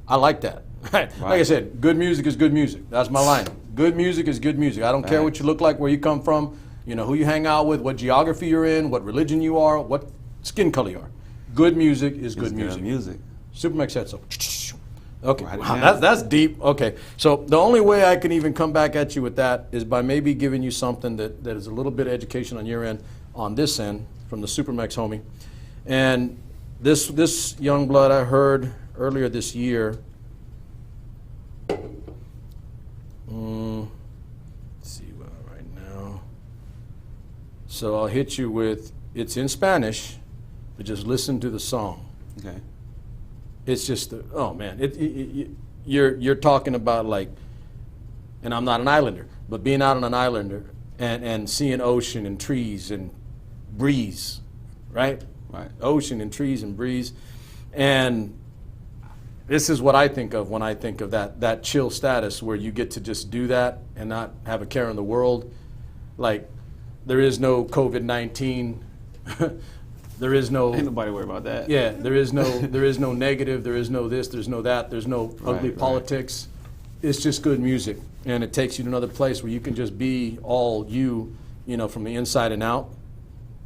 I like that. Like I said, good music is good music. That's my line. Good music is good music. I don't care what you look like, where you come from, you know, who you hang out with, what geography you're in, what religion you are, what skin color you are. Good music is good music. Supermax said so. Okay, Write it wow, down. that's deep. Okay, so the only way I can even come back at you with that is by maybe giving you something that is a little bit of education on your end, on this end, from the Supermax homie. And this young blood I heard earlier this year. Let's see right now. So I'll hit you with, it's in Spanish, but just listen to the song. Okay. It's just, oh man, you're talking about like, and I'm not an islander, but being out on an islander and seeing ocean and trees and breeze, right? Right. Ocean and trees and breeze. And this is what I think of when I think of that chill status where you get to just do that and not have a care in the world. Like, there is no COVID-19. There is no. Ain't nobody worried about that. Yeah, there is no negative, there is no this, there's no that, there's no ugly right. politics. It's just good music, and it takes you to another place where you can just be all you know, from the inside and out.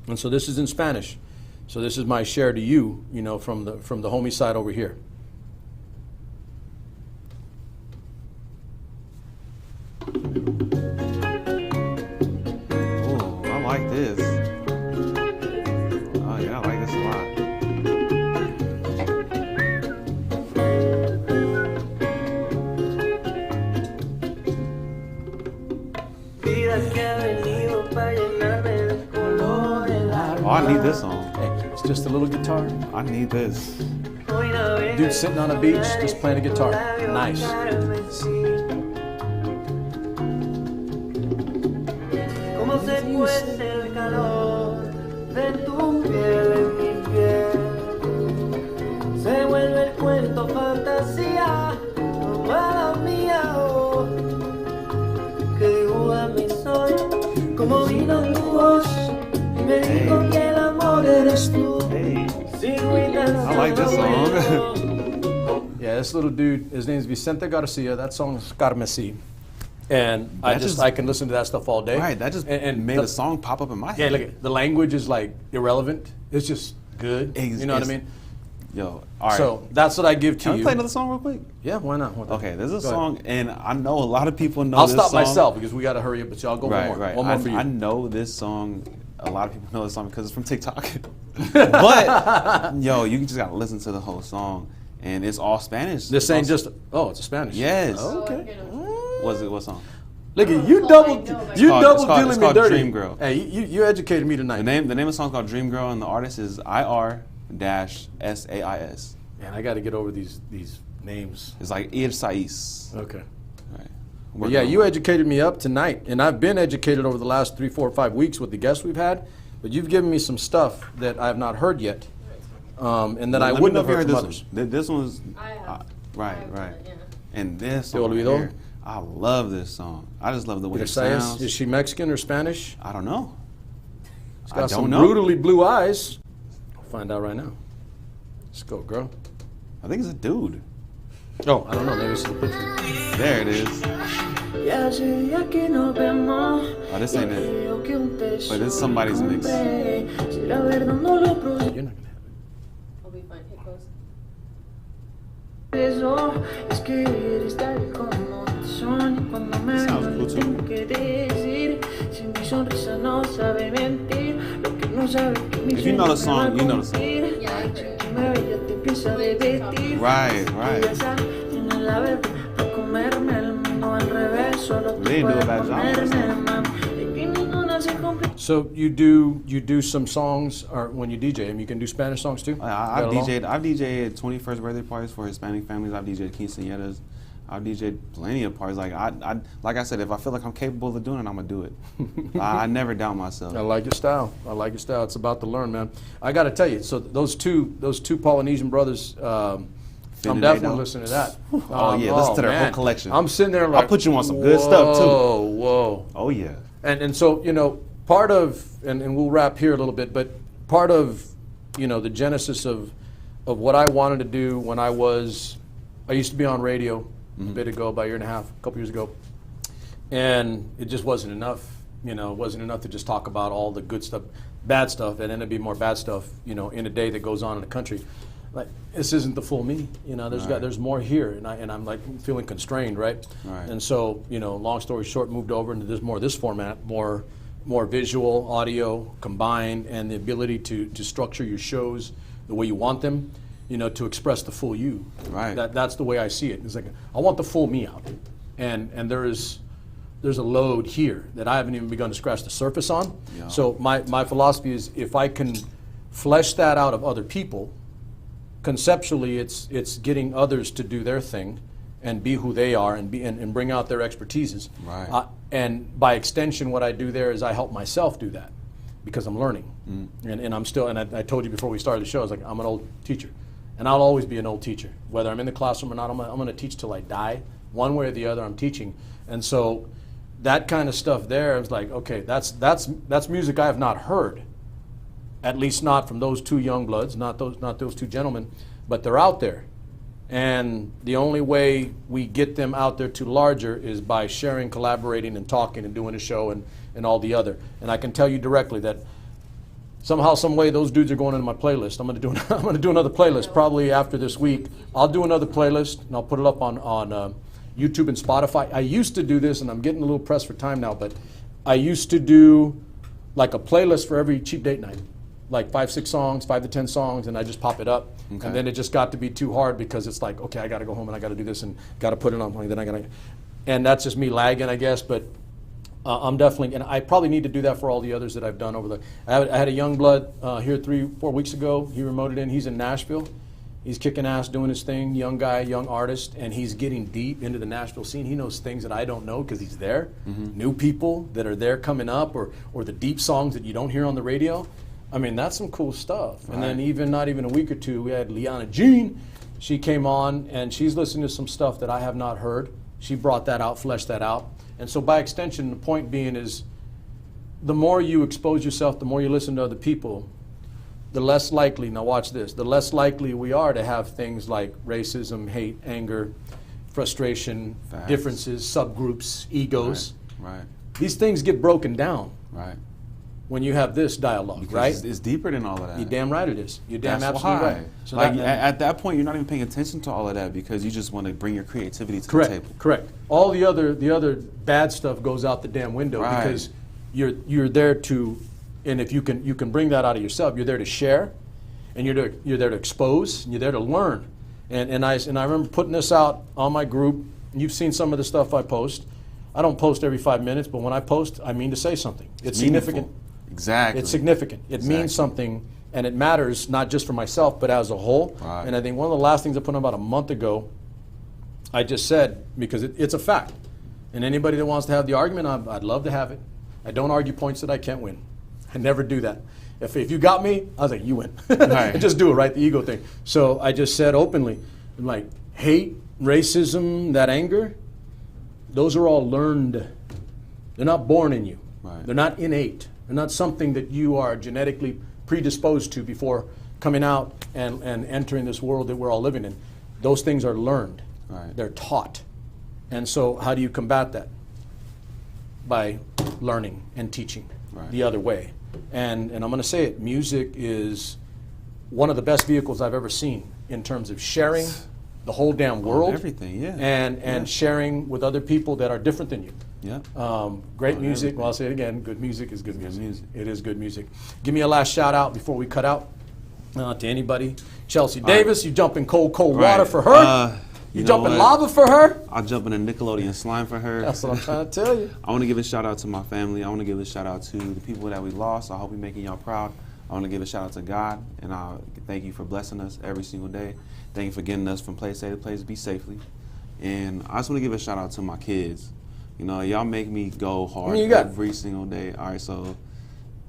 And so this is in Spanish. So this is my share to you, you know, from the homie side over here. Oh, I like this. Oh yeah, I like this a lot. Oh, I need this song. Hey, it's just a little guitar. I need this. Dude sitting on a beach, just playing a guitar. Nice. Cómo se cuece el calor de tu piel en mi piel. Se vuelve el cuento fantasía, amada mía, oh, que dibuja mi sol. Como vino tu voz y me dijo que el amor eres tú. I like this song. Yeah, this little dude, his name's Vicente Garcia. That song is Carmesí. And I can listen to that stuff all day. Right, that just and made the a song pop up in my Yeah, head. look, the language is like irrelevant. It's just good. You know what I mean? Yo, all right. So that's what I give to Can we you. play another song real quick? Yeah, why not? Okay, there's a Go song, and I know a lot of people know I'll this stop song. myself because we got to hurry up, but y'all go Right, one more. right. One more for you. I know this song. A lot of people know this song because it's from TikTok. But yo, you just gotta listen to the whole song, and it's all Spanish. This ain't just, it's a Spanish. Yes. Oh, okay. What song? Look at you, Oh, I double know, but- dealing it's me called dirty. Dream Girl. Hey, you educated me tonight. The name of the song's called Dream Girl, and the artist is IR-SAIS. Man, I got to get over these names. It's like Ir Saiz. Okay. Right. But yeah, you educated me up tonight, and I've been educated over the last 3, 4, 5 weeks with the guests we've had. But you've given me some stuff that I have not heard yet, and that I wouldn't have heard from others. This one's I have. right. Yeah. And this ¿Te song right olvidó? here, I love this song. I just love the way it Isaias, sounds. is she Mexican or Spanish? I don't know. She's I got don't some know. brutally blue eyes. I'll find out right now. Let's go, girl. I think it's a dude. Oh, I don't know. Maybe it's the picture. There it is. Ya hace días que nos vemos. Oh, this ain't it. Creo que un beso But it's somebody's mix. será verdad, no lo proceso. You're not gonna have I'll be fine. Hey, close. Es que eres tal como son. Cuando me Sounds hablas cool, no too. tengo que decir. Si mi sonrisa no sabe mentir. Lo que no If you know the song, you know the song. Right, right. They didn't do a bad job. So you do some songs, or when you DJ, and you can do Spanish songs too? I've DJed 21st birthday parties for Hispanic families. I've DJed quinceañeras. I've DJed plenty of parties. Like I said, if I feel like I'm capable of doing it, I'm gonna do it. I never doubt myself. I like your style. I like your style. It's about to learn, man. I got to tell you. So those two Polynesian brothers. I'm definitely listening to that. Oh yeah, listen to their whole collection. I'm sitting there like, I'll put you on some good stuff too. Whoa. Oh yeah. And so, you know, part of, and we'll wrap here a little bit, but part of, you know, the genesis of what I wanted to do when I used to be on radio a bit ago, about a year and a half, a couple years ago, and it just wasn't enough. You know, it wasn't enough to just talk about all the good stuff, bad stuff, and then it'd be more bad stuff, you know, in a day that goes on in the country. Like, this isn't the full me, you know. There's more here, and I'm like feeling constrained, right? And so, you know, long story short, moved over into this format, more visual, audio combined, and the ability to structure your shows the way you want them, you know, to express the full you. Right. That's the way I see it. It's like, I want the full me out, and there's a load here that I haven't even begun to scratch the surface on. Yeah. So my philosophy is, if I can flesh that out of other people. Conceptually, it's getting others to do their thing and be who they are and bring out their expertises. Right. And by extension, what I do there is I help myself do that because I'm learning. And I'm still, and I told you before we started the show, I was like, I'm an old teacher. And I'll always be an old teacher. Whether I'm in the classroom or not, I'm going to teach till I die. One way or the other, I'm teaching. And so that kind of stuff there, I was like, okay, that's music I have not heard. At least not from those two young bloods, not those two gentlemen, but they're out there. And the only way we get them out there to larger is by sharing, collaborating, and talking and doing a show and all the other. And I can tell you directly that somehow, some way, those dudes are going into my playlist. I'm gonna do another playlist probably after this week. I'll do another playlist and I'll put it up on YouTube and Spotify. I used to do this, and I'm getting a little pressed for time now, but I used to do like a playlist for every cheap date night. Like 5-6 songs, 5 to 10 songs, and I just pop it up. Okay. And then it just got to be too hard because it's like, okay, I got to go home and I got to do this and got to put it on. Then I got to, and that's just me lagging, I guess. But I'm definitely, and I probably need to do that for all the others that I've done over the. I had a young blood here 3-4 weeks ago. He remoted in. He's in Nashville. He's kicking ass, doing his thing. Young guy, young artist, and he's getting deep into the Nashville scene. He knows things that I don't know because he's there. New people that are there coming up, or the deep songs that you don't hear on the radio. I mean, that's some cool stuff. Right. And then not even a week or two, we had Leanna Jean. She came on, and she's listening to some stuff that I have not heard. She brought that out, fleshed that out. And so by extension, the point being is, the more you expose yourself, the more you listen to other people, the less likely, now watch this, the less likely we are to have things like racism, hate, anger, frustration, differences, subgroups, egos. Right. These things get broken down. Right. When you have this dialogue, because right? It's deeper than all of that. You're damn right it is. You're damn That's absolutely why. right. So like at that point, you're not even paying attention to all of that because you just want to bring your creativity to the table. Correct. All the other bad stuff goes out the damn window because you're there to, and if you can bring that out of yourself, you're there to share, and you're there to expose, and you're there to learn. And I remember putting this out on my group. You've seen some of the stuff I post. I don't post every 5 minutes, but when I post, I mean to say something. It's significant. Exactly. It's significant. It means something, and it matters not just for myself, but as a whole. Right. And I think one of the last things I put on about a month ago, I just said, because it's a fact. And anybody that wants to have the argument, I'd love to have it. I don't argue points that I can't win. I never do that. If you got me, I was like, you win. Right. Just do it, right? The ego thing. So I just said openly, like, hate, racism, that anger, those are all learned. They're not born in you. Right. They're not innate. They're not something that you are genetically predisposed to before coming out and entering this world that we're all living in. Those things are learned. Right. They're taught. And so how do you combat that? By learning and teaching the other way. And I'm going to say it, music is one of the best vehicles I've ever seen in terms of sharing the whole damn world. Everything, yeah. And sharing with other people that are different than you. Yeah. Great music. Well, I'll say it again. Good music is good music. It is good music. Give me a last shout out before we cut out to anybody. Chelsea Davis, you jump in cold water for her. You jump in lava for her. I'll jump in a Nickelodeon slime for her. That's what I'm trying to tell you. I want to give a shout out to my family. I want to give a shout out to the people that we lost. I hope we're making y'all proud. I want to give a shout out to God, and I thank you for blessing us every single day. Thank you for getting us from place A to place B safely. And I just want to give a shout out to my kids. You know, y'all make me go hard every single day. All right, so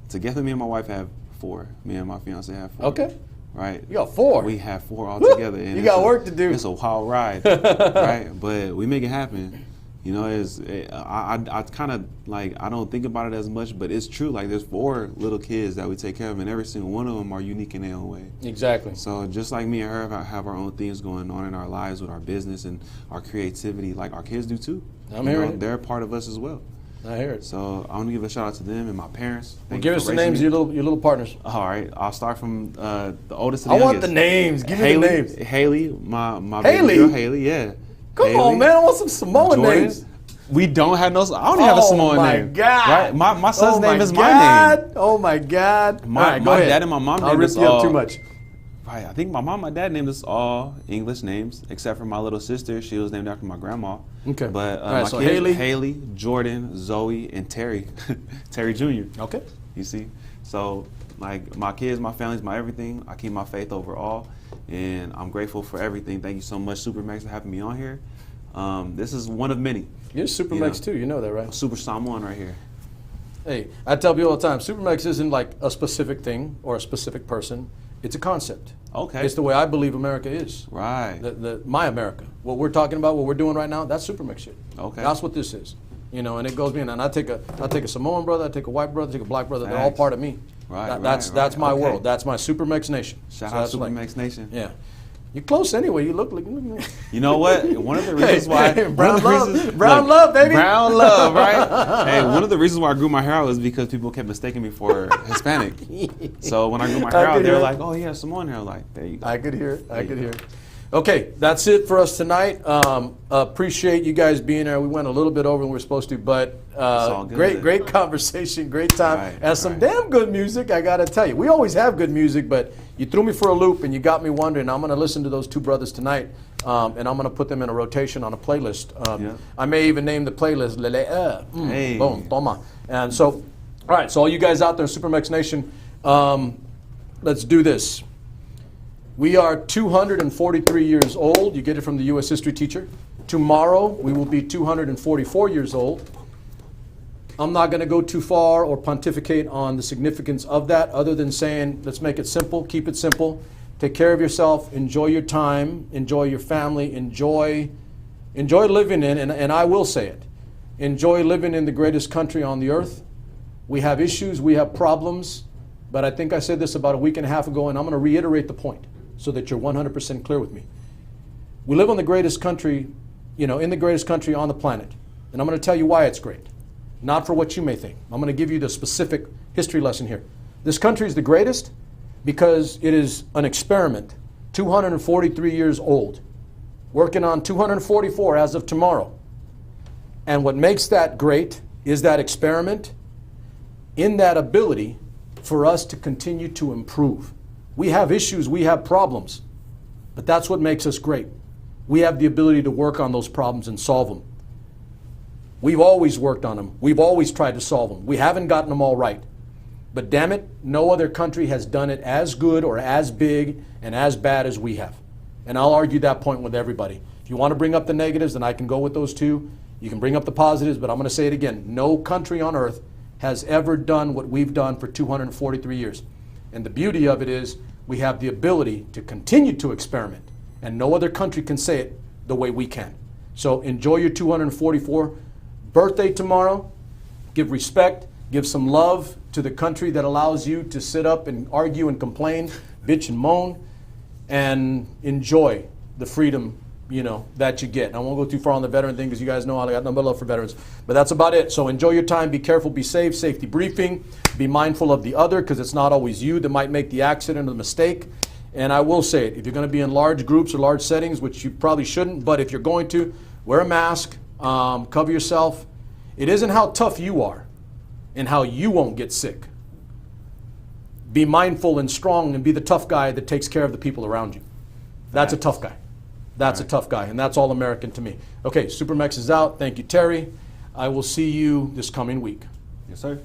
together, me and my wife have 4. Me and my fiance have 4. Okay. Right. You got 4. We have 4 all together. And you got work to do. It's a wild ride, right? But we make it happen. You know, I kind of like, I don't think about it as much, but it's true. Like, there's 4 little kids that we take care of, and every single one of them are unique in their own way. Exactly. So just like me and her have our own things going on in our lives with our business and our creativity, like our kids do too. I'm hearing it. They're a part of us as well. I hear it. So I want to give a shout out to them and my parents. Give us the names of your little partners. All right, I'll start from the oldest to the I youngest. want the names. Give me the names. Haley, my Haley? baby girl, Haley, yeah. Come Haley. on, man. I want some Samoan Jordan. names. We don't have no. I don't even have a Samoan name. Oh, my God. Right? My son's name is my name. Oh, my God. My dad and my mom I'll named rip us you up all. too much. Right. I think my mom and my dad named us all English names, except for my little sister. She was named after my grandma. Okay. But All right, my so kids, Haley, Jordan, Zoe, and Terry. Terry Jr. Okay. You see? So, like, my kids, my family's my everything. I keep my faith over all, and I'm grateful for everything. Thank you so much, Supermax, for having me on here. This is one of many. You're Supermax too, you know that, right? Super Samoan right here. Hey, I tell people all the time, Supermax isn't like a specific thing or a specific person. It's a concept. Okay. It's the way I believe America is. Right. My America. What we're talking about, what we're doing right now, that's Supermax shit. Okay. That's what this is. You know, and it goes me in. And I take a Samoan brother, I take a white brother, I take a black brother. They're all Facts. part of me. Right. That's my Okay. world. That's my Supermax nation. Shout So out that's like- Supermax Nation. Yeah. You're close anyway. You look like. You know what? One of the reasons why brown love, baby. Brown love, right? Hey, one of the reasons why I grew my hair out was because people kept mistaking me for Hispanic. So when I grew my hair out, they were like, "Oh, yeah, Samoan hair." Like, there you go. I could hear it. I could hear it. Okay, that's it for us tonight. Appreciate you guys being there. We went a little bit over than we were supposed to, but all good. great conversation, great time, Right, and some damn good music. I gotta tell you, we always have good music, but you threw me for a loop and you got me wondering. I'm gonna listen to those 2 brothers tonight, and I'm gonna put them in a rotation on a playlist. Yeah. I may even name the playlist Lele'a. Hey. Boom, toma. And so, all right, so all you guys out there, Supermax Nation, let's do this. We are 243 years old. You get it from the U.S. history teacher. Tomorrow, we will be 244 years old. I'm not going to go too far or pontificate on the significance of that other than saying, let's make it simple, keep it simple. Take care of yourself, enjoy your time, enjoy your family, enjoy living in, and I will say it, enjoy living in the greatest country on the earth. We have issues, we have problems, but I think I said this about a week and a half ago, and I'm going to reiterate the point so that you're 100% clear with me. We live on the greatest country, in the greatest country on the planet. And I'm going to tell you why it's great. Not for what you may think. I'm going to give you the specific history lesson here. This country is the greatest because it is an experiment, 243 years old, working on 244 as of tomorrow. And what makes that great is that experiment in that ability for us to continue to improve. We have issues, we have problems, but that's what makes us great. We have the ability to work on those problems and solve them. We've always worked on them. We've always tried to solve them. We haven't gotten them all right. But damn it, no other country has done it as good or as big and as bad as we have. And I'll argue that point with everybody. If you want to bring up the negatives, then I can go with those too. You can bring up the positives, but I'm going to say it again. No country on earth has ever done what we've done for 243 years. And the beauty of it is we have the ability to continue to experiment. And no other country can say it the way we can. So enjoy your 244 birthday tomorrow. Give respect, give some love to the country that allows you to sit up and argue and complain, bitch and moan, and enjoy the freedom that you get. And I won't go too far on the veteran thing because you guys know I got number love for veterans. But that's about it. So enjoy your time. Be careful. Be safe. Safety briefing. Be mindful of the other because it's not always you that might make the accident or the mistake. And I will say it, if you're going to be in large groups or large settings, which you probably shouldn't, but if you're going to, wear a mask, cover yourself. It isn't how tough you are and how you won't get sick. Be mindful and strong and be the tough guy that takes care of the people around you. That's a tough guy. That's a tough guy, and that's all American to me. Okay, Supermex is out. Thank you, Terry. I will see you this coming week. Yes, sir.